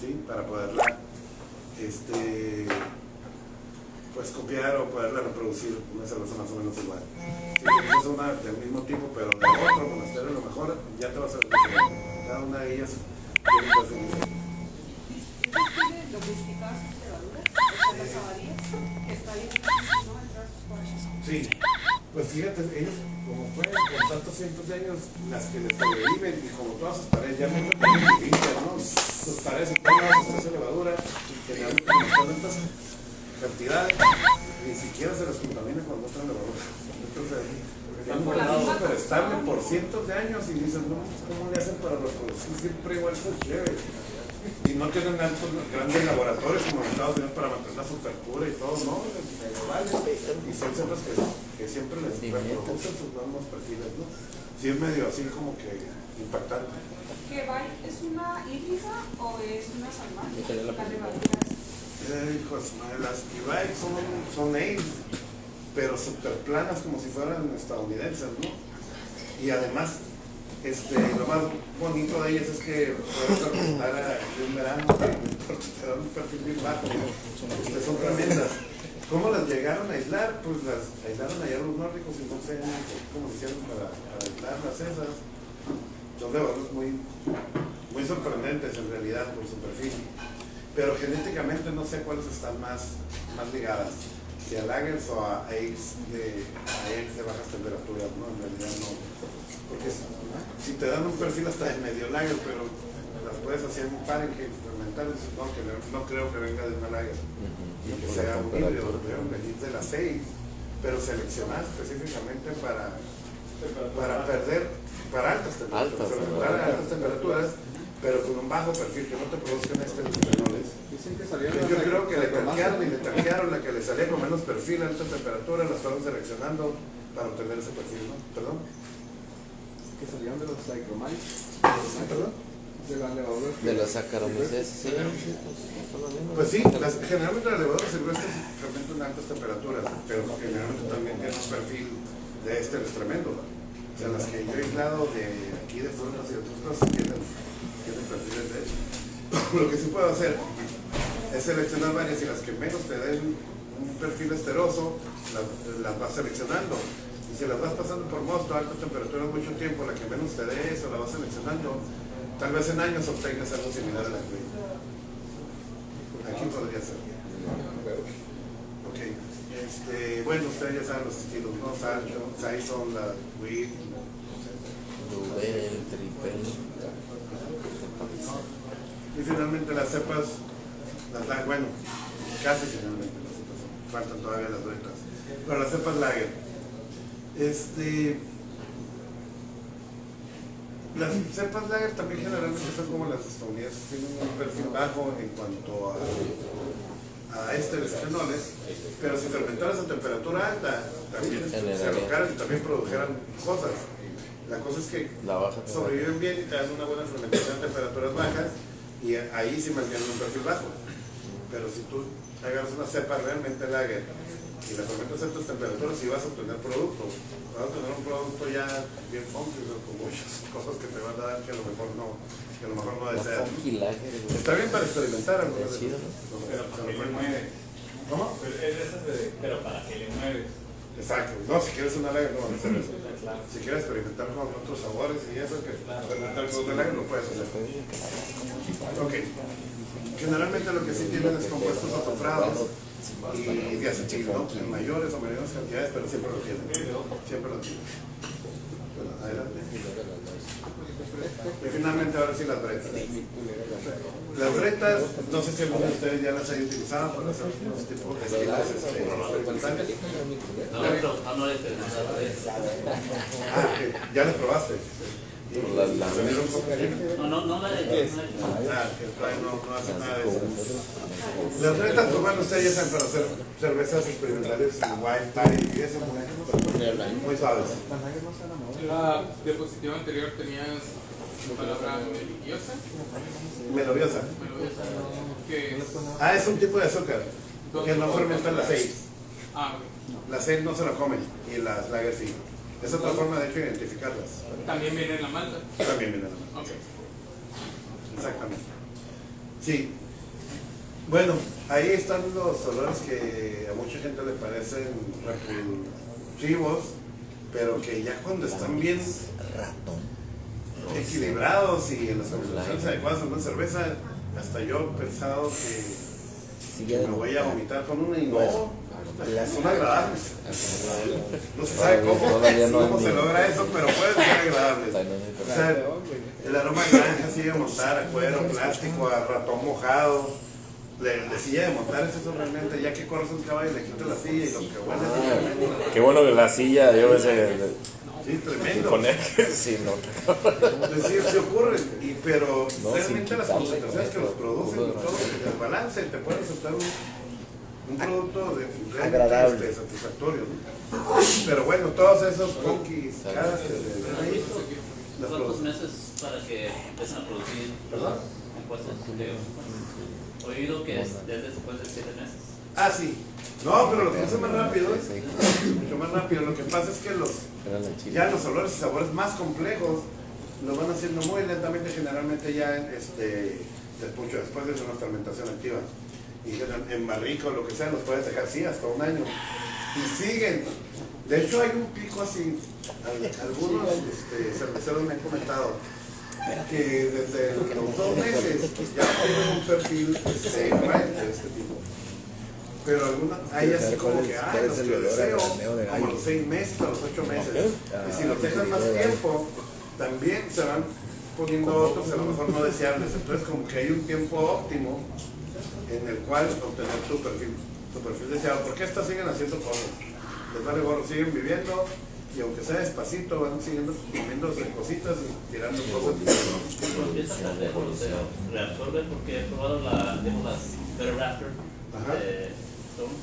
¿sí? Para poderla pues copiar o poderla reproducir una cerveza más o menos igual. Si es una del mismo tipo pero de otro monasterio, a lo mejor ya te vas a ver diferente. Cada una de ellas tiene que hacer diferente. ¿Tiene domesticadas sus levaduras? ¿O las abadías? Que está bien, ¿no? Entrar sus coches. Sí, pues fíjate, ellos como pueden por tantos cientos de años, las que les sobreviven, y como todas sus paredes ya mucho tienen limpias, ¿no? Sus paredes están bajas, esta levadura, que le dan tantas cantidades, ni siquiera se las contamina con otra levadura. Entonces, están súper estable por cientos de años y dicen, no, ¿cómo le hacen para reproducir siempre igual su chévere? Y no tienen grandes laboratorios como en Estados Unidos para mantenerla súper pura y todo, ¿no? Y son cepas que siempre les reproducen sus mismos perfiles, ¿no? Sí, es medio así como que impactante. ¿Qué va? ¿Es una híbrida o es una salvaje? Las levaduras. Las Ibai son ales, pero súper planas como si fueran estadounidenses, ¿no? Y además, lo más bonito de ellas es que puedes fermentar en un verano, te dan un perfil bien bajo, ¿no? Son tremendas. ¿Cómo las llegaron a aislar? Pues las aislaron allá los nórdicos y no sé cómo se hicieron para aislarlas esas. Son levaduras muy sorprendentes en realidad por su perfil. Pero genéticamente no sé cuáles están más ligadas. si a lagers o a ales de bajas temperaturas, ¿no? En realidad no. Porque si te dan un perfil hasta de medio lager, pero las puedes hacer en Fahrenheit, fermentar, no creo que venga de una lager. Y que sea un híbrido, deben venir de las 6, pero seleccionar específicamente para altas temperaturas, pero con un bajo perfil, que no te produzcan fenoles. Yo creo que le tanquearon la que le salía con menos perfil a alta temperatura, la fueron seleccionando para obtener ese perfil, ¿no? ¿Perdón? Que salieron de los Saccharomyces. ¿Perdón? De las levaduras. De los Saccharomyces, sí. Pues sí, generalmente las levaduras silvestres fermentan a altas temperaturas, pero generalmente también tienen un perfil de ésteres tremendo. O sea, las que yo he aislado de aquí de frutas y de otras cosas tienen perfiles de eso. Lo que sí puedo hacer es seleccionar varias y las que menos te den un perfil esteroso, las vas seleccionando. Y si las vas pasando por mosto a altas temperaturas mucho tiempo, la que menos te dé eso, la vas seleccionando. Tal vez en años obtengas algo similar a la Queen. Aquí podría ser. Ok. Bueno, ustedes ya saben los estilos, ¿no? Saison, la Wheat, Duvel, Tripel. y finalmente las cepas, bueno, casi finalmente las cepas, faltan todavía las bretas. Pero las cepas lager. Las cepas lager también generalmente son como las estadounidenses, tienen un perfil bajo en cuanto a ésteres fenoles, pero si fermentaras a temperatura alta, también se alocaran y también produjeran cosas. La cosa es que sobreviven bien y te dan una buena fermentación a temperaturas bajas y ahí sí mantienen un perfil bajo. Pero si tú agarras una cepa realmente lager y la fermentas a altas temperaturas, sí vas a obtener producto. Vas a obtener un producto ya bien funky, con muchas cosas que te van a dar que a lo mejor no deseas. Está bien para experimentar algunas de Pero para que le mueves. ¿Cómo? Pero para que le mueves. Exacto. No, si quieres una lager, no van a hacer eso. Si quieres experimentar con otros sabores y eso, que experimentar con una lager, lo puedes hacer. Ok. Generalmente lo que sí tienen es compuestos azufrados y diacetil, ¿no? En mayores o menores cantidades, pero siempre lo tienen. Siempre lo tienen. Bueno, adelante. Y finalmente ahora sí las bretas. Las bretas, no sé si alguno de ustedes ya las hayan utilizado para hacer unos tipos de estilos experimentales. No le interesaba. Ya las probaste. No la he hecho. No hace nada de eso. Las bretas, pues bueno, ustedes ya saben para hacer cervezas experimentales, white tie y eso, muy suaves. En la diapositiva anterior tenías la palabra melodiosa. Melodiosa. ¿Qué es? Es un tipo de azúcar que no fermentan las 6. Ok. Las 6 no se la comen y las lager sí. Es otra forma de hecho de identificarlas. También viene en la malta. También viene en la malta. Ok. Exactamente. Sí. Bueno, ahí están los olores que a mucha gente le parecen repulsivos, pero que ya cuando están bien equilibrados y en las concentraciones adecuadas en una cerveza, hasta yo he pensado que me voy a vomitar con una y no. Son agradables. No se sabe cómo se logra eso, pero pueden ser agradables. O sea, el aroma de granja, silla de montar, a cuero, plástico, a ratón mojado, de silla de montar, es eso realmente, ya que corres un caballo y le quitas la silla y lo que huele es tremendo. Qué bueno que la silla, yo ese. Sí, tremendo. Con él, sí, no. Es decir, se ocurre, pero realmente las concentraciones que los producen, todo el balance, te puede resultar un producto realmente satisfactorio, ¿no? Pero bueno, todos esos funky caras que le ven ahí, ¿Cuántos meses para que empiecen a producir compuestos? He oído que es desde después de 7 meses. Sí. No, pero lo que hace más rápido, mucho más rápido. Lo que pasa es que ya los olores y sabores más complejos lo van haciendo muy lentamente, generalmente ya después de una fermentación activa. Y en barrico, lo que sea, los puedes dejar así hasta un año. Y siguen. De hecho, hay un pico así. Algunos cerveceros me han comentado que desde los 2 meses ya tienen un perfil de este tipo. pero algunas hay así como que, los que deseo, como a los 6 meses, a los 8 meses. Y si los dejan más tiempo, también se van poniendo otros a lo mejor no deseables. Entonces como que hay un tiempo óptimo en el cual obtener tu perfil deseado. Porque estas siguen haciendo cosas. Les vale gorro, siguen viviendo y aunque sea despacito van siguiendo comiéndose cositas y tirando cosas. Empieza a hacer los reabsorber porque he probado las Better Raptor de Stone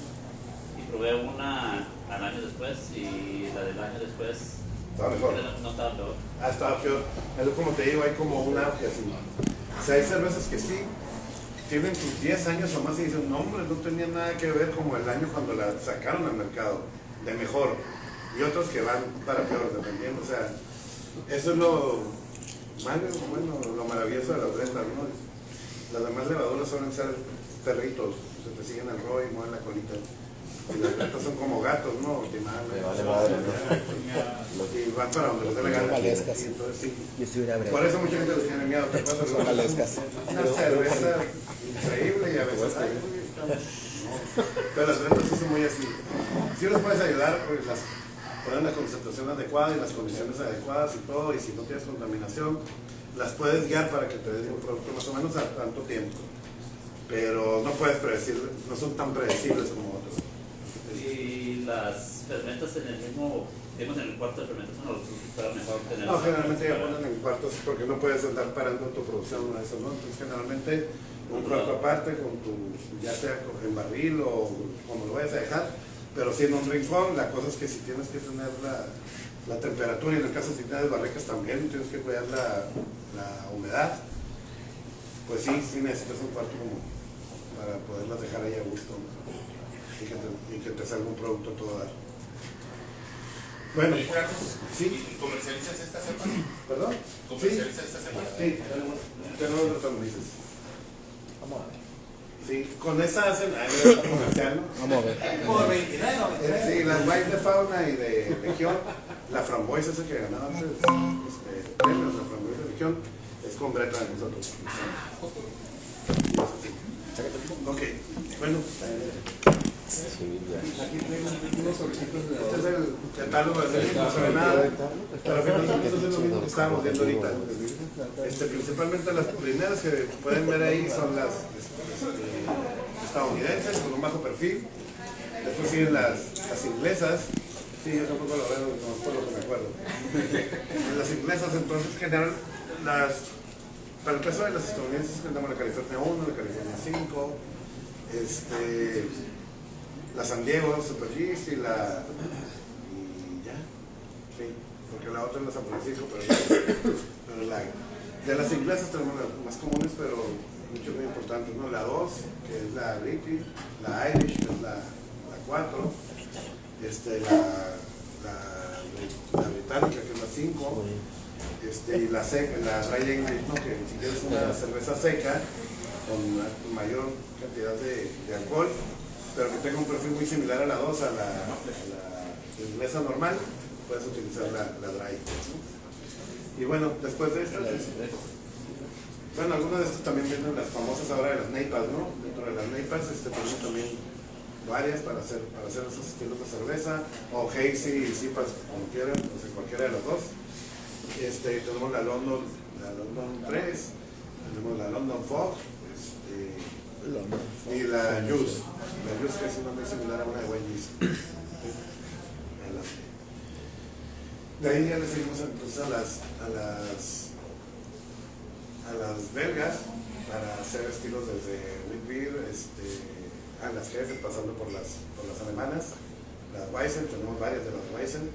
y probé una al año después y la del año después estaba mejor. No estaba peor. Estaba peor. Es como te digo, hay como un auge así. O sea, hay cervezas que sí tienen sus 10 años o más y dicen, no hombre, no tenía nada que ver como el año cuando la sacaron al mercado, de mejor. Y otros que van para peor, dependiendo. O sea, eso es lo malo, bueno, lo maravilloso de las brendas, ¿no? Las demás levaduras suelen ser perritos, se te siguen el rollo y mueven la colita. Y las brendas son como gatos, ¿no? Y van para donde les dé la gana. Y entonces sí. Por eso mucha gente les tiene miedo. ¿Te acuerdas? Son valescas. Una cerveza increíble y a veces ay, pero las brendas sí son muy así. Si les puedes ayudar, pues ponen la concentración adecuada y las condiciones adecuadas y todo, y si no tienes contaminación, las puedes guiar para que te den un producto más o menos a tanto tiempo. Pero no puedes predecir, no son tan predecibles como otros. Y las fermentas en el mismo, digamos en el cuarto de fermentación, o para mejor tener. No, generalmente ya ponen en cuartos porque no puedes andar parando tu producción o eso, ¿no? Entonces generalmente un cuarto aparte con tu, ya sea en barril o como lo vayas a dejar, pero sí en un rincón. La cosa es que si tienes que tener la temperatura, y en el caso si tienes barricas también tienes que cuidar la humedad, pues sí necesitas un cuarto como para poderlas dejar ahí a gusto, ¿no? y que te salga un producto todo dar. Bueno, sí. ¿Comercializas esta cepa? ¿Perdón? ¿Comercializas esta cepa? Sí, tenemos los tambices. Vamos a ver. Sí, con esa hacen comercial, ¿no? Vamos a ver. Por 29. Sí, las white de fauna y de legión, la frambuesa esa que ganaba antes, premios, la frambuesa de legión, es con Breta de nosotros. Ok, bueno. Aquí tengo unos sorchitos de Este es el catálogo de no se ve nada, pero finalmente eso es lo mismo que estábamos viendo ahorita. Principalmente las primeras que pueden ver ahí son las estadounidenses con un bajo perfil, después siguen las inglesas, sí, yo tampoco lo veo, no por lo que me acuerdo. Las inglesas entonces generan para el caso de las estadounidenses tenemos la California 1, la California 5, la San Diego Super G's y ya, sí, porque la otra es la San Francisco, pero de las inglesas tenemos las más comunes, pero muchas muy importantes, ¿no? La 2, que es la British, la Irish, que es la 4, la británica, que es la 5, y la seca, la Dry English, ¿no? Que si quieres una cerveza seca con una mayor cantidad de alcohol, pero que tenga un perfil muy similar a la 2, a la inglesa normal, puedes utilizar la dry, ¿no? Y bueno, después de esto, bueno, algunas de estas también vienen las famosas ahora de las neipas, ¿no? Dentro de las neipas tenemos también varias para hacer esos estilos de cerveza, o hazy y sipas, como quieran, o sea, cualquiera de las dos. Tenemos la London 3, tenemos la London Fog, y la Juice. La Juice, que es una muy similar a una de Wendy's. De ahí ya le seguimos entonces a las belgas para hacer estilos desde wheat beer, a las jefes, pasando por las alemanas. Las Weizen, tenemos varias de las Weizen.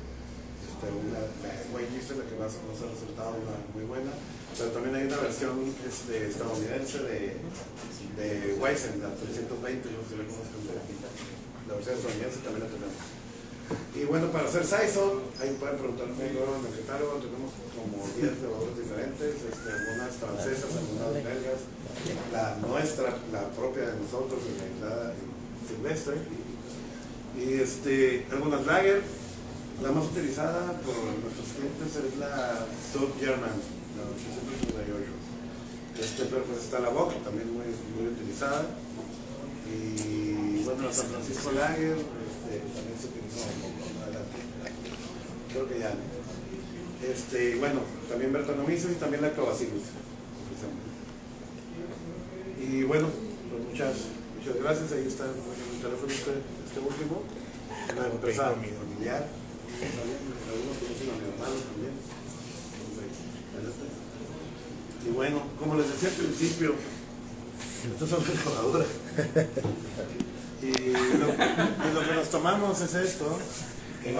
La Wendy's es la que más nos ha resultado una muy buena, pero también hay una versión estadounidense de Weizen, la 320, no sé si la conozcan, la versión estadounidense también la tenemos. Y bueno, para hacer Saison, ahí pueden preguntarme luego en el catálogo, tenemos como 10 levaduras diferentes, algunas francesas, algunas belgas, la nuestra, la propia de nosotros, la silvestre, y algunas lager. La más utilizada por nuestros clientes es la South German, la 858. Pero pues está la Bock, también muy utilizada. Y bueno, Bueno, San Francisco Lager, también se utilizó un poco adelante. Creo que ya. Bueno, también Brettanomyces y también Lactobacillus. Y bueno, pues muchas gracias. Ahí está en el teléfono este último. Una empresa familiar. Algunos conocen a mi hermano también. Y bueno, como les decía al principio, estos son mejoraduras. Y lo que nos tomamos es esto. Y el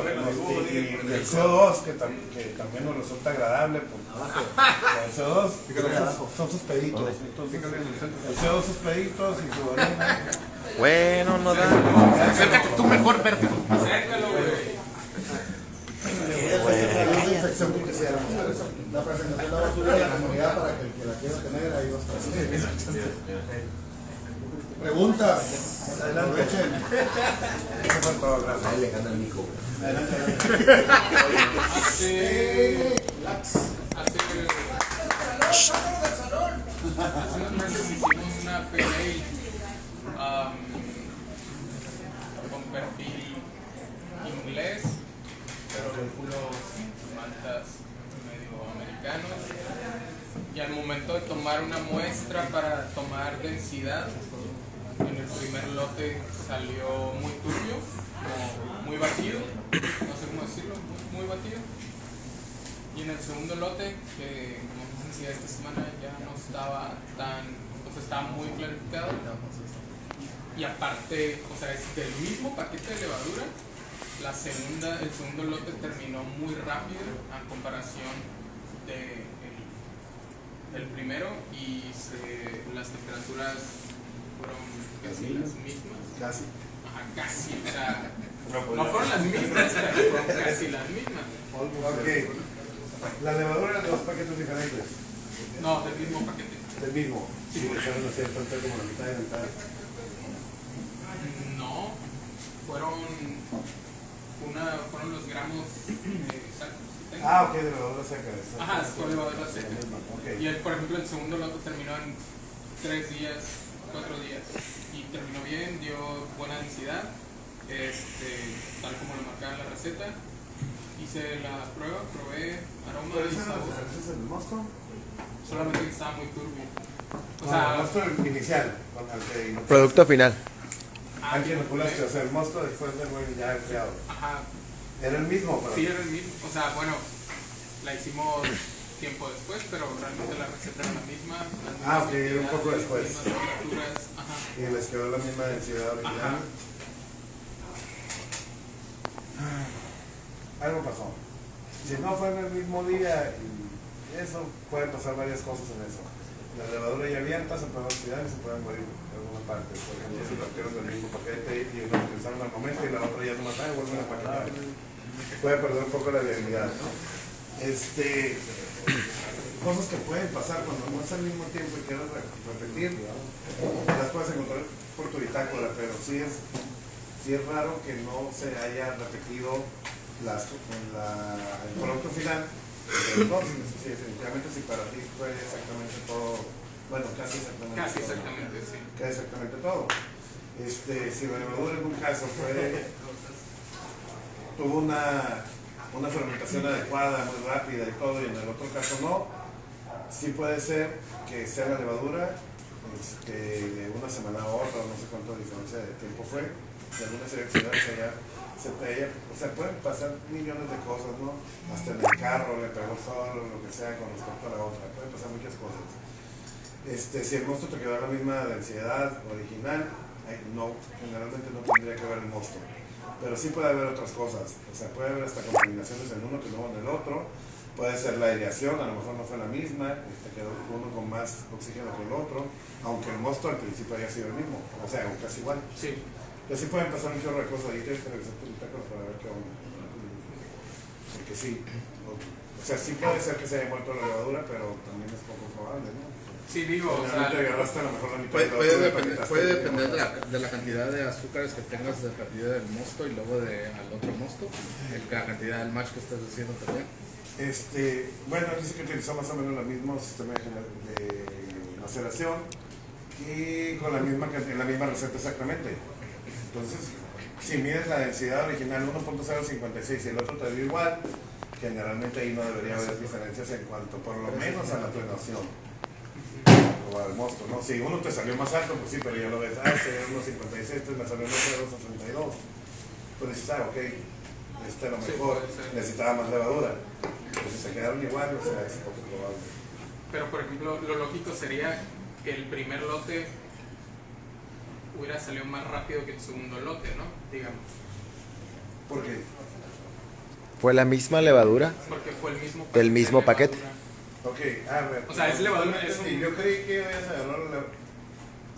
CO2, que también nos resulta agradable. El CO2 son sus peditos. El CO2 sus peditos y su orina. Bueno, no da. Acércate tú mejor, Berto. Acércalo, güey. La presentación la va a subir a la comunidad para que el que la quiera tener ahí va a estar. Preguntas. Adelante. Eso fue todo, gracias. Ahí le gana el mico. Adelante. Hace unos meses hicimos una PA con perfil inglés, pero lúpulos maltas medio americanos. Y al momento de tomar una muestra para tomar densidad, en el primer lote salió muy turbio, como muy batido, no sé cómo decirlo, muy batido. Y en el segundo lote, que como decía esta semana, ya no estaba tan, estaba muy clarificado. Y aparte, es del mismo paquete de levadura, el segundo lote terminó muy rápido a comparación del primero, y las temperaturas fueron casi las mismas. Casi. Ajá, casi, o sea, no fueron las mismas, pero fueron casi las mismas. Ok. ¿La levadura de dos paquetes diferentes? No, del mismo paquete. Del mismo. Sí, le echaron así el plantel como la mitad y la mitad. No, fueron los gramos exactos. Ah, ok, de levadura seca. Ajá, fue levadura seca. Okay. Y por ejemplo, el segundo lote terminó en 3 días, 4 días. Y terminó bien, dio buena densidad, tal como lo marcaba en la receta. Hice la prueba, probé aroma y sabor. ¿Ese es el mosto? Solamente que estaba muy turbio. El mosto inicial. Producto final. Aquí inoculaste, el mosto después de ya enfriado. Ajá. ¿Era el mismo? Pero... Sí, era el mismo. La hicimos tiempo después, pero realmente la receta era la misma. Ok, era un poco después. Ajá. Y les quedó la misma densidad original. Algo pasó. Si no fue en el mismo día, eso pueden pasar varias cosas en eso. La levadura ya abierta se puede oxidar y se pueden morir en alguna parte. Por ejemplo, si partieron del mismo paquete y uno utilizaron al momento y la otra ya no mataron, vuelven a paquetar. Puede perder un poco la viabilidad. Cosas que pueden pasar cuando no es al mismo tiempo y quieres repetir, las puedes encontrar por tu bitácora, pero sí es raro que no se haya repetido el producto final. Entonces, sí, definitivamente si para ti fue exactamente todo, bueno, casi exactamente todo. Sí. Casi exactamente todo. Si la levadura en un caso tuvo una fermentación adecuada, muy rápida y todo, y en el otro caso no, sí puede ser que sea la levadura de una semana a otra, no sé cuánto diferencia de tiempo fue, de alguna selección pueden pasar millones de cosas, ¿no? Hasta en el carro le pegó solo, lo que sea, con respecto a la otra, pueden pasar muchas cosas. Si el mosto te quedó a la misma densidad original, generalmente no tendría que haber el mosto. Pero sí puede haber otras cosas, puede haber hasta contaminaciones en uno que no en el otro, puede ser la aireación, a lo mejor no fue la misma, quedó uno con más oxígeno que el otro, aunque el mosto al principio haya sido el mismo, o casi igual. Sí. Pero sí pueden pasar un chorro de cosas ahí, tienes que revisar tu bitácora para ver qué onda. Porque sí, sí puede ser que se haya muerto la levadura, pero también es poco probable, ¿no? Sí, digo, agarraste a lo mejor la mitad puede depender de la cantidad de azúcares que tengas de partida del mosto y luego al otro mosto, la cantidad del mash que estás haciendo también. Bueno, aquí sí que utilizó más o menos el mismo sistema de maceración y con la misma receta exactamente. Entonces, si mides la densidad original 1.056 y el otro te dio igual, generalmente ahí no debería haber diferencias en cuanto por lo menos a la atenuación o al mosto, ¿no? Si uno te salió más alto, pues sí, pero ya lo ves, ese es 1.56, este me salió 1.062. Pues dices, ok, este a lo mejor necesitaba más levadura. Pero si se quedaron igual, o sea, es poco probable. Pero por ejemplo, lo lógico sería que el primer lote hubiera salido más rápido que el segundo lote, ¿no? Digamos. ¿Por qué? ¿Fue la misma levadura? Porque fue el mismo ¿Del mismo paquete? Ok, a ver. O sea, es levadura, es un... Yo creí que ibas a agarrar la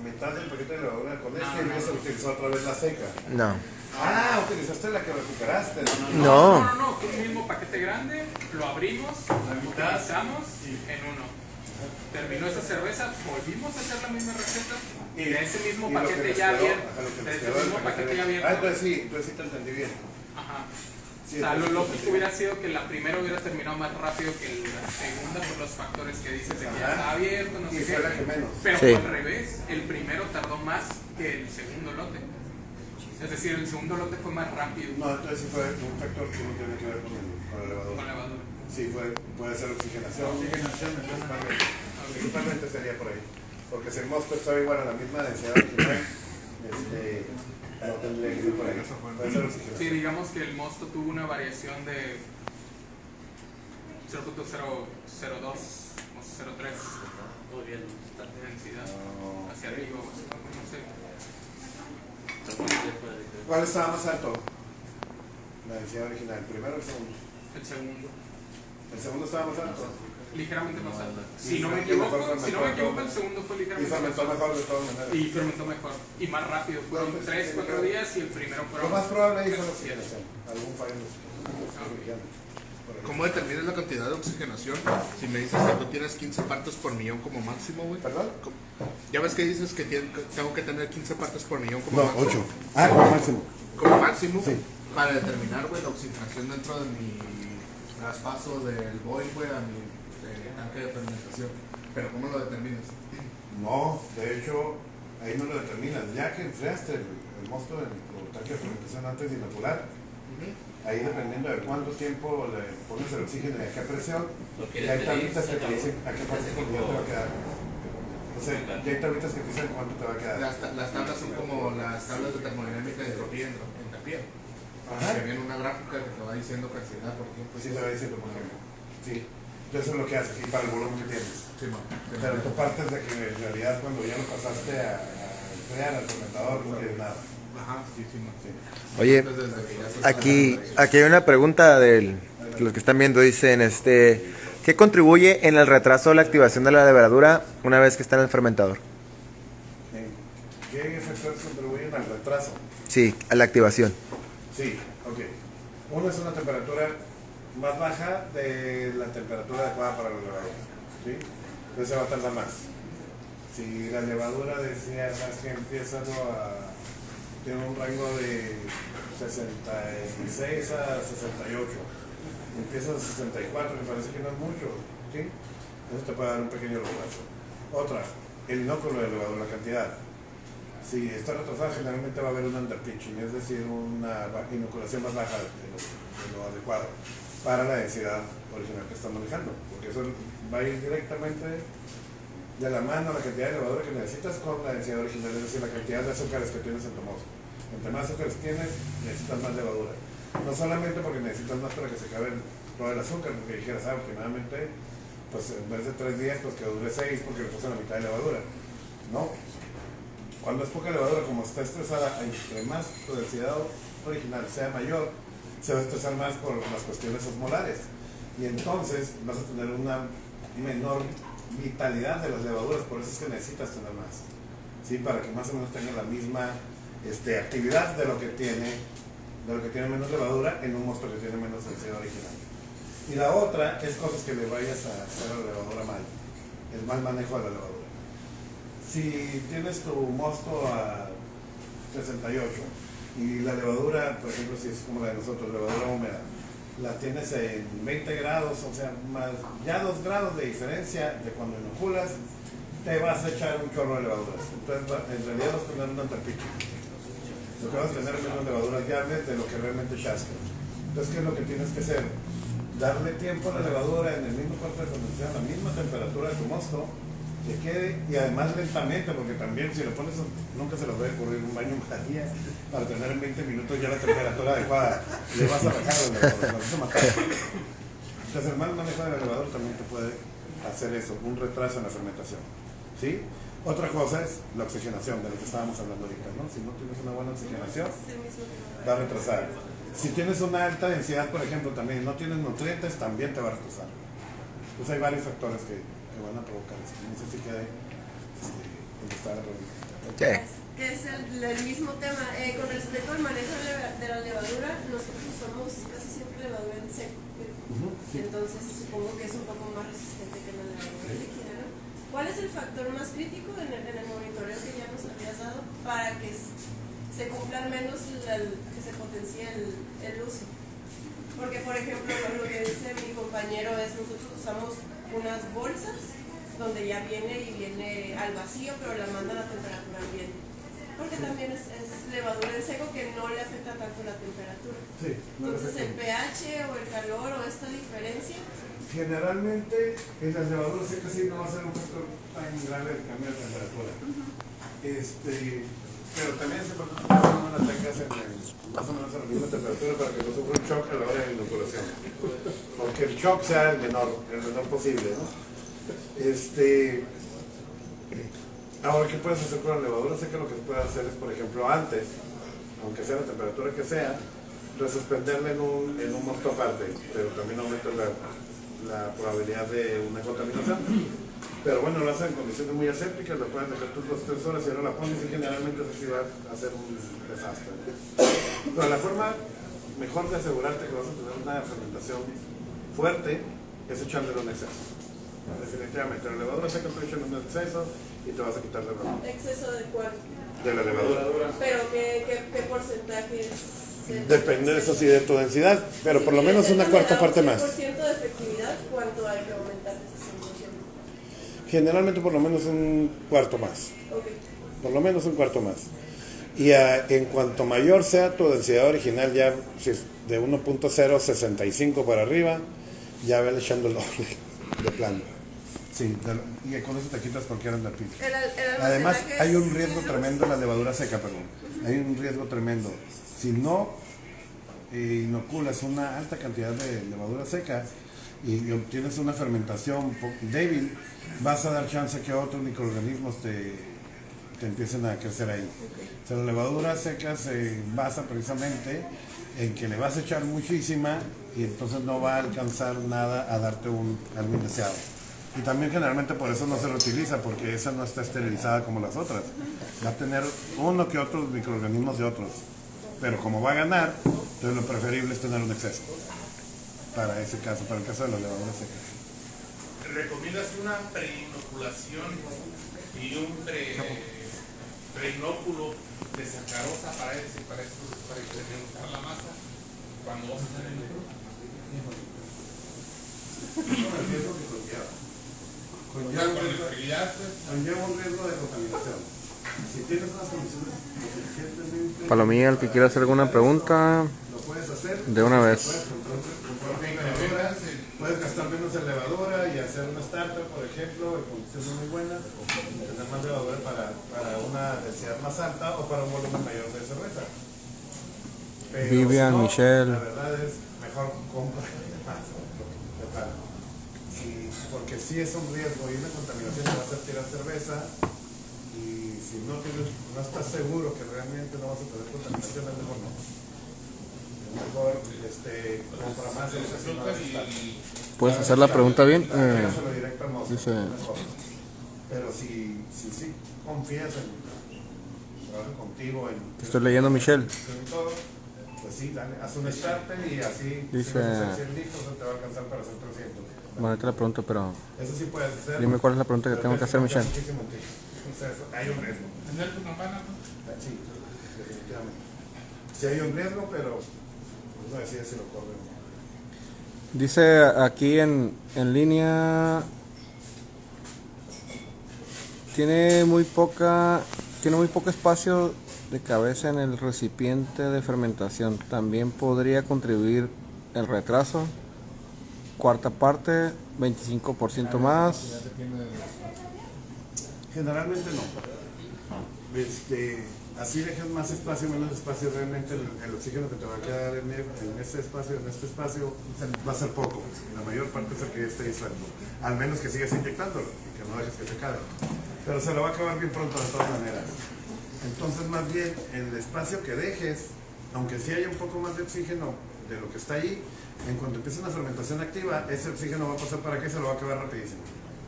mitad del paquete de levadura con este y ibas a utilizar otra vez la seca. No. Ah, utilizaste la que recuperaste. No, fue un mismo paquete grande, lo abrimos, lo utilizamos en uno. Terminó esa cerveza, volvimos a hacer la misma receta y de ese mismo paquete ya abierto. De ese mismo paquete ya abierto. Ah, entonces sí te entendí bien. Ajá. Sí, o sea, lo lógico hubiera sido que la primera hubiera terminado más rápido que la segunda por los factores que dices de que ya está abierto, no sé qué. La que menos. Pero Sí. al revés, el primero tardó más que el segundo lote. Es decir, el segundo lote fue más rápido. No, entonces sí fue un factor que no tiene que ver con el levadura. Con levadura. Sí, puede ser oxigenación. Principalmente sería por ahí. Porque si el mosto estaba igual a la misma densidad original, no tendría que ser por ahí. Puede ser oxigenación. Sí, digamos que el mosto tuvo una variación de 0.002 o 0.03 Muy bien, está de densidad hacia arriba, no sé. ¿Cuál estaba más alto? La densidad original, ¿el primero o el segundo? El segundo. ¿El segundo estaba más alto? Ligeramente más alto. Si no me equivoco, el segundo fue Y ligeramente más fermentó alto. mejor de todas maneras. Y fermentó mejor. Y más rápido. Fueron 3-4 días y el primero Lo fueron... más probable ahí fue la 7. oxigenación. Algún fallo en la oxigenación. ¿Cómo determinas la cantidad de oxigenación? Si me dices que tú tienes 15 partes por millón como máximo, güey. ¿Perdón? Ya ves que dices que tengo que tener 15 partes por millón como No, máximo. 8. Ah, como máximo. Como máximo, Sí. para determinar, güey, la oxigenación dentro de mi traspaso del boil, güey, a mi tanque de fermentación. Pero ¿cómo lo determinas? No, de hecho, ahí no lo determinas. Ya que enfriaste el mosto del tanque de fermentación antes de inocular, ahí dependiendo de cuánto tiempo le pones el oxígeno y a qué presión, ya hay tablitas que te dicen a qué parte te va a quedar. O sea, ya hay tablitas que te dicen cuánto te va a quedar. Las tablas son como las tablas de termodinámica de entropía en tapía. Ajá. Que viene una gráfica que te va diciendo cantidad por tiempo. Pues sí, te va diciendo por ejemplo. Sí. Entonces eso es lo que haces y para el volumen que tienes. Sí, man. Pero tú partes de que en realidad cuando ya lo pasaste a enfriar al fermentador no tienes nada. Ajá, sí, man. Sí. Oye, aquí hay una pregunta de los que están viendo. Dicen, ¿qué contribuye en el retraso de la activación de la levadura una vez que está en el fermentador? ¿Qué factores contribuyen al retraso? Sí, a la activación. Sí, ok. Uno es una temperatura más baja de la temperatura adecuada para la levadura. ¿Sí? Entonces se va a tardar más. Si la levadura decía más que empieza tiene un rango de 66 a 68. Empieza a 64, me parece que no es mucho. ¿Sí? Eso te puede dar un pequeño retraso. Otra, el inóculo de levadura, la cantidad. Si está retrasada, generalmente va a haber un underpitching, es decir, una inoculación más baja de lo adecuado para la densidad original que está manejando, porque eso va a ir directamente de la mano la cantidad de levadura que necesitas con la densidad original, es decir, la cantidad de azúcares que tienes en tu mosto. Entre más azúcares tienes, necesitas más levadura. No solamente porque necesitas más para que se acabe todo el azúcar, porque dijeras, últimamente, pues en vez de 3 días, pues que dure 6 porque le puse la mitad de levadura. No. Cuando es poca levadura, como está estresada, entre más tu densidad original sea mayor, se va a estresar más por las cuestiones osmolares. Y entonces vas a tener una menor vitalidad de las levaduras, por eso es que necesitas tener más. ¿Sí? Para que más o menos tenga la misma actividad de lo que tiene menos levadura en un mosto que tiene menos densidad original. Y la otra es cosas que le vayas a hacer a la levadura mal, el mal manejo de la levadura. Si tienes tu mosto a 68 y la levadura, por ejemplo, si es como la de nosotros, levadura húmeda, la tienes en 20 grados, o sea, más ya 2 grados de diferencia de cuando inoculas, te vas a echar un chorro de levaduras. Entonces, en realidad vas a tener un underpitching. Lo que vas a tener es menos levaduras llaves de lo que realmente chasca. Entonces, ¿qué es lo que tienes que hacer? Darle tiempo a la levadura en el mismo cuarto de fermentación, a la misma temperatura de tu mosto, que quede, y además lentamente, porque también si lo pones, nunca se les va a ocurrir un baño María para tener en 20 minutos ya la temperatura adecuada. Le vas a bajar la levadura, vas a matar. Entonces, el mal manejo del elevador también te puede hacer eso, un retraso en la fermentación. ¿Sí? Otra cosa es la oxigenación, de lo que estábamos hablando ahorita, ¿no? Si no tienes una buena oxigenación, va a retrasar. Si tienes una alta densidad, por ejemplo, también no tienes nutrientes, también te va a retrasar. Pues hay varios factores que van a provocar eso. No sé si queda contestar la pregunta. Es el mismo tema. Con respecto al manejo de la levadura, nosotros usamos casi siempre levadura en seco. Entonces supongo que es un poco más resistente que la levadura líquida, ¿no? ¿Cuál es el factor más crítico en el monitoreo que ya nos habías dado para que se cumpla al menos que se potencie el uso? Porque, por ejemplo, lo que dice mi compañero es nosotros usamos unas bolsas donde ya viene al vacío, pero la mandan a temperatura ambiente. Porque también es levadura en seco que no le afecta tanto la temperatura. Sí, no. Entonces, el pH o el calor o esta diferencia. Generalmente, en las levaduras secas sí no va a ser un factor tan grave el cambio de temperatura. Pero también es importante que no la tengas más o menos a la misma temperatura para que no sufra un shock a la hora de la inoculación. Porque el shock sea el menor posible, ¿no? Ahora, ¿qué puedes hacer con la levadura seca? Lo que se puede hacer es, por ejemplo, antes, aunque sea la temperatura que sea, resuspenderla en un mosto aparte, pero también aumenta la probabilidad de una contaminación. Pero bueno, lo hacen en condiciones muy asépticas, lo pueden dejar tus 2-3 horas y ahora la pones y generalmente eso sí va a ser un desastre. Pero la forma mejor de asegurarte que vas a tener una fermentación fuerte es echándole un exceso. Definitivamente, la levadura seca tú echas un exceso y te vas a quitar la levadura. ¿Exceso de cuál? De la levadura. ¿Pero qué porcentaje es? Depende, eso sí, de tu densidad, pero por lo menos una cuarta parte más. ¿100% de efectividad? ¿Cuánto hay que aumentar ese 100%? Generalmente por lo menos un cuarto más. Okay. Por lo menos un cuarto más. Y en cuanto mayor sea tu densidad original, ya si es de 1.065 para arriba, ya vele echando el doble de plano. Sí, y con eso te quitas cualquier andapito. Además, hay un riesgo tremendo en la levadura seca, perdón. Hay un riesgo tremendo. Si no inoculas una alta cantidad de levadura seca y obtienes una fermentación débil, vas a dar chance que otros microorganismos te empiecen a crecer ahí. O sea, la levadura seca se basa precisamente en que le vas a echar muchísima y entonces no va a alcanzar nada a darte algo indeseado. Y también generalmente por eso no se reutiliza, porque esa no está esterilizada como las otras. Va a tener uno que otros microorganismos de otros. Pero como va a ganar, entonces lo preferible es tener un exceso. Para ese caso, para el caso de las levaduras secas. ¿Recomiendas una preinoculación y un preinóculo de sacarosa para incrementar la masa cuando vas a hacer el lucro? Conlleva un riesgo de contaminación. Si tienes unas condiciones suficientemente... Palomilla, el que quiera hacer alguna pregunta, lo puedes hacer. de una vez. Puedes gastar menos en levadura y hacer una starter, por ejemplo, en condiciones muy buenas, tener más levadura para una densidad más alta o para un volumen mayor de cerveza. Pero Vivian, si no, Michelle. La verdad es mejor comprar más. Porque sí es un riesgo y una contaminación te va a hacer tirar cerveza, y si no estás seguro que realmente no vas a tener contaminación, es mejor no. Es mejor compra más y ¿Puedes hacer la pregunta bien? Dice... Pero si confías en trabajar contigo, estoy leyendo, Michelle. Pues sí, dale, haz un starter y así dice, si vas a hacer 100 litros te va a alcanzar para hacer 300. Bueno, ahorita la pregunto, pero... Eso sí puedes hacer. Dime cuál es la pregunta que tengo que hacer, Michelle. Hay un riesgo. ¿Tener tu campana? Sí, definitivamente. Sí hay un riesgo, pero no decide si lo corre o no. Dice aquí en línea... Tiene muy poco espacio de cabeza en el recipiente de fermentación también podría contribuir el retraso. Cuarta parte, 25% más. Generalmente no. Así dejas más espacio, menos espacio, realmente el oxígeno que te va a quedar en este espacio va a ser poco. La mayor parte es el que ya esté disuelto. Al menos que sigas inyectándolo y que no dejes que se caiga. Pero se lo va a acabar bien pronto de todas maneras. Entonces, más bien, el espacio que dejes, aunque sí haya un poco más de oxígeno de lo que está ahí, en cuanto empiece una fermentación activa, ese oxígeno va a pasar para acá y se lo va a acabar rapidísimo.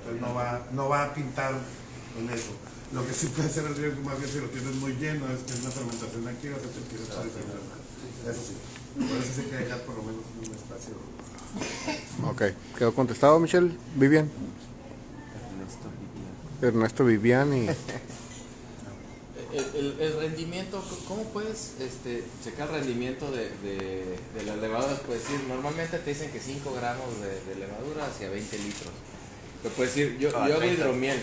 Entonces no va a pintar en eso. Lo que sí puede ser el riesgo más bien si lo tienes muy lleno es que en una fermentación activa se te empieza a desfermentar. Eso sí. Por eso sí hay que dejar por lo menos un espacio. Ok, quedó contestado, Michelle. Vivian. Ernesto Vivian y... El rendimiento, ¿cómo puedes checar el rendimiento de las levaduras? Pues decir, normalmente te dicen que 5 gramos de levadura hacia 20 litros. Pero puedes decir, yo hago hidromiel,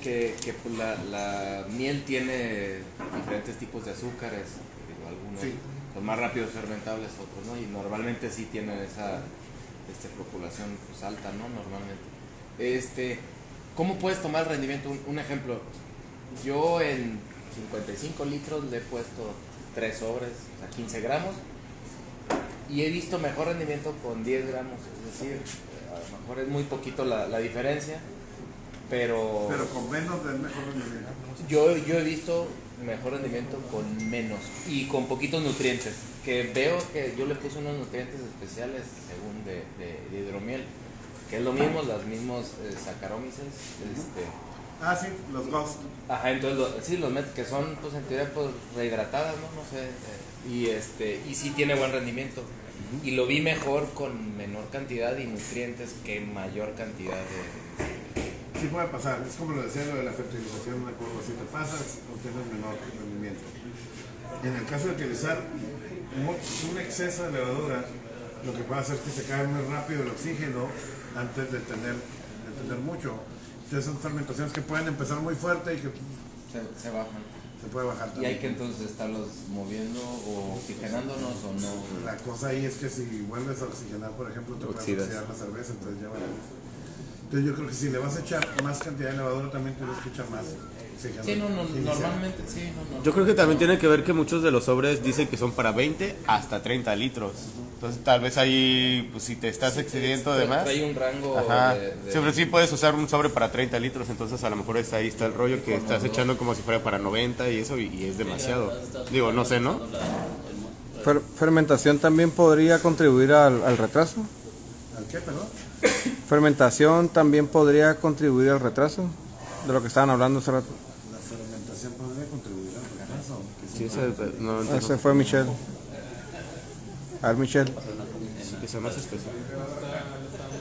que pues la miel tiene diferentes tipos de azúcares, algunos son más rápidos fermentables, otros no, y normalmente sí tienen esa floculación pues, alta, ¿no? Normalmente. ¿Cómo puedes tomar el rendimiento? Un ejemplo, yo en 55 litros le he puesto 3 sobres, o sea 15 gramos, y he visto mejor rendimiento con 10 gramos, es decir, a lo mejor es muy poquito la diferencia, pero con menos es mejor rendimiento. Yo he visto mejor rendimiento con menos y con poquitos nutrientes, que veo que yo le puse unos nutrientes especiales según de hidromiel, que es lo mismo, los mismos Saccharomyces, sí, los Ghost. Ajá, entonces los metes que son pues en teoría pues rehidratadas, no sé, y sí tiene buen rendimiento. Y lo vi mejor con menor cantidad de nutrientes que mayor cantidad de... Sí puede pasar, es como lo decía lo de la fertilización, una curva, si te pasas, obtienes menor rendimiento. En el caso de utilizar un exceso de levadura, lo que puede hacer es que se cae muy rápido el oxígeno antes de tener mucho. Entonces son fermentaciones que pueden empezar muy fuerte y que se bajan. Se puede bajar también. ¿Y hay que entonces estarlos moviendo o oxigenándonos o no? La cosa ahí es que si vuelves a oxigenar, por ejemplo, te puedes oxidar la cerveza, entonces ya vale. Entonces yo creo que si le vas a echar más cantidad de levadura también tienes que echar más oxígeno. Sí, normalmente sí. Yo creo que también tiene que ver que muchos de los sobres dicen que son para 20 hasta 30 litros. Entonces tal vez ahí, pues si te estás excediendo de más. Hay un rango Siempre sí puedes usar un sobre para 30 litros, entonces a lo mejor ahí está el rollo que estás echando como si fuera para 90 y eso, y es demasiado. Digo, no sé, ¿no? ¿Fermentación también podría contribuir al retraso? ¿Al qué, perdón? ¿Fermentación también podría contribuir al retraso? De lo que estaban hablando hace rato. La fermentación podría contribuir al retraso. Sí, ese fue Michelle. A ver, Michelle. Sí, que sea más específico.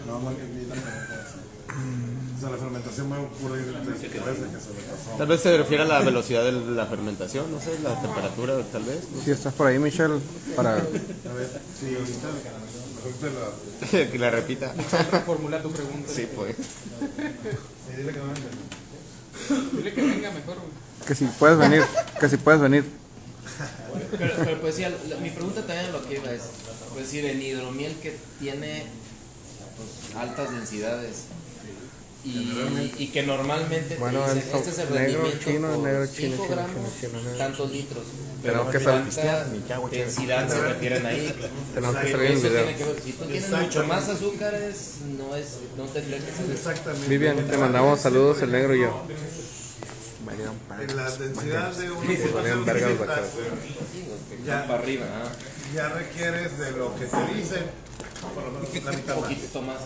No, más que o sea, la fermentación va a ocurrir desde que se retrasó. Tal vez se refiere a la velocidad de la fermentación, no sé, la temperatura, tal vez. Si estás por ahí, Michelle, para... A ver, sí, ahorita que la repita. Formular tu pregunta. Sí, pues. Dile que no venga. Dile que venga mejor. Que si puedes venir, Pero pues sí, mi pregunta también lo que iba es, pues decir, en hidromiel que tiene pues, altas densidades y que normalmente te dicen, este es el rendimiento por 5 gramos, tantos litros. Pero cuánta densidad se refieren ahí. Tenemos que salir en Eso video. tiene que ver, si tú tienes mucho más azúcares, no tendría que ser. Exactamente. Vivian, te mandamos saludos, el negro y yo. En la densidad de ya para arriba. Ya requieres de lo que te dicen, por lo menos la mitad más. Un poquito más.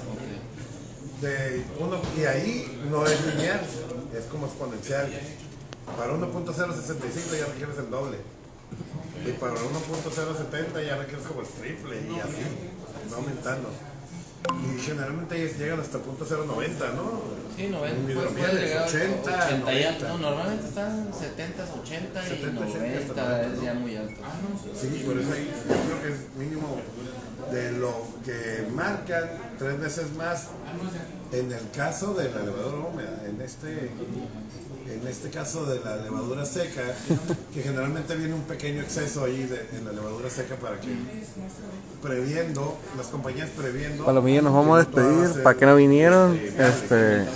Y ahí no es lineal, es como exponencial. Para 1.065 ya requieres el doble. Y para 1.070 ya requieres como el triple y así, va aumentando. Y generalmente ellos llegan hasta punto 0.90, ¿no? Sí, 90. Un Puede hidromiel llegar es 80, 80 y 90. no, normalmente están 70, 80 y 70, 80, 90 es ¿no? ya muy alto. Sí, por eso ahí yo creo que es mínimo de lo que marcan 3 veces más en el caso de la levadura húmeda. En este caso de la levadura seca, que generalmente viene un pequeño exceso ahí en la levadura seca para que las compañías previendo. Palomilla, nos vamos a despedir. ¿Para qué no vinieron?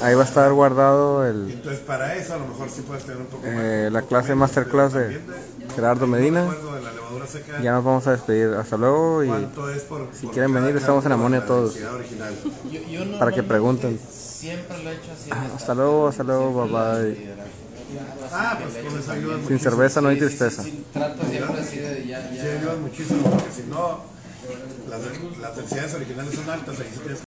Ahí va a estar guardado Entonces para eso a lo mejor sí puedes tener un poco más. la clase masterclass de Gerardo Medina. Ya nos vamos a despedir. Hasta luego y si quieren venir estamos en Amonia todos. Para que pregunten. Siempre lo he hecho así. Hasta luego, bye bye. Pues con eso ayudan Sin cerveza no hay tristeza. Trato siempre así de ya. Sí, ayudan muchísimo porque si no, las densidades originales son altas, ahí sí tienes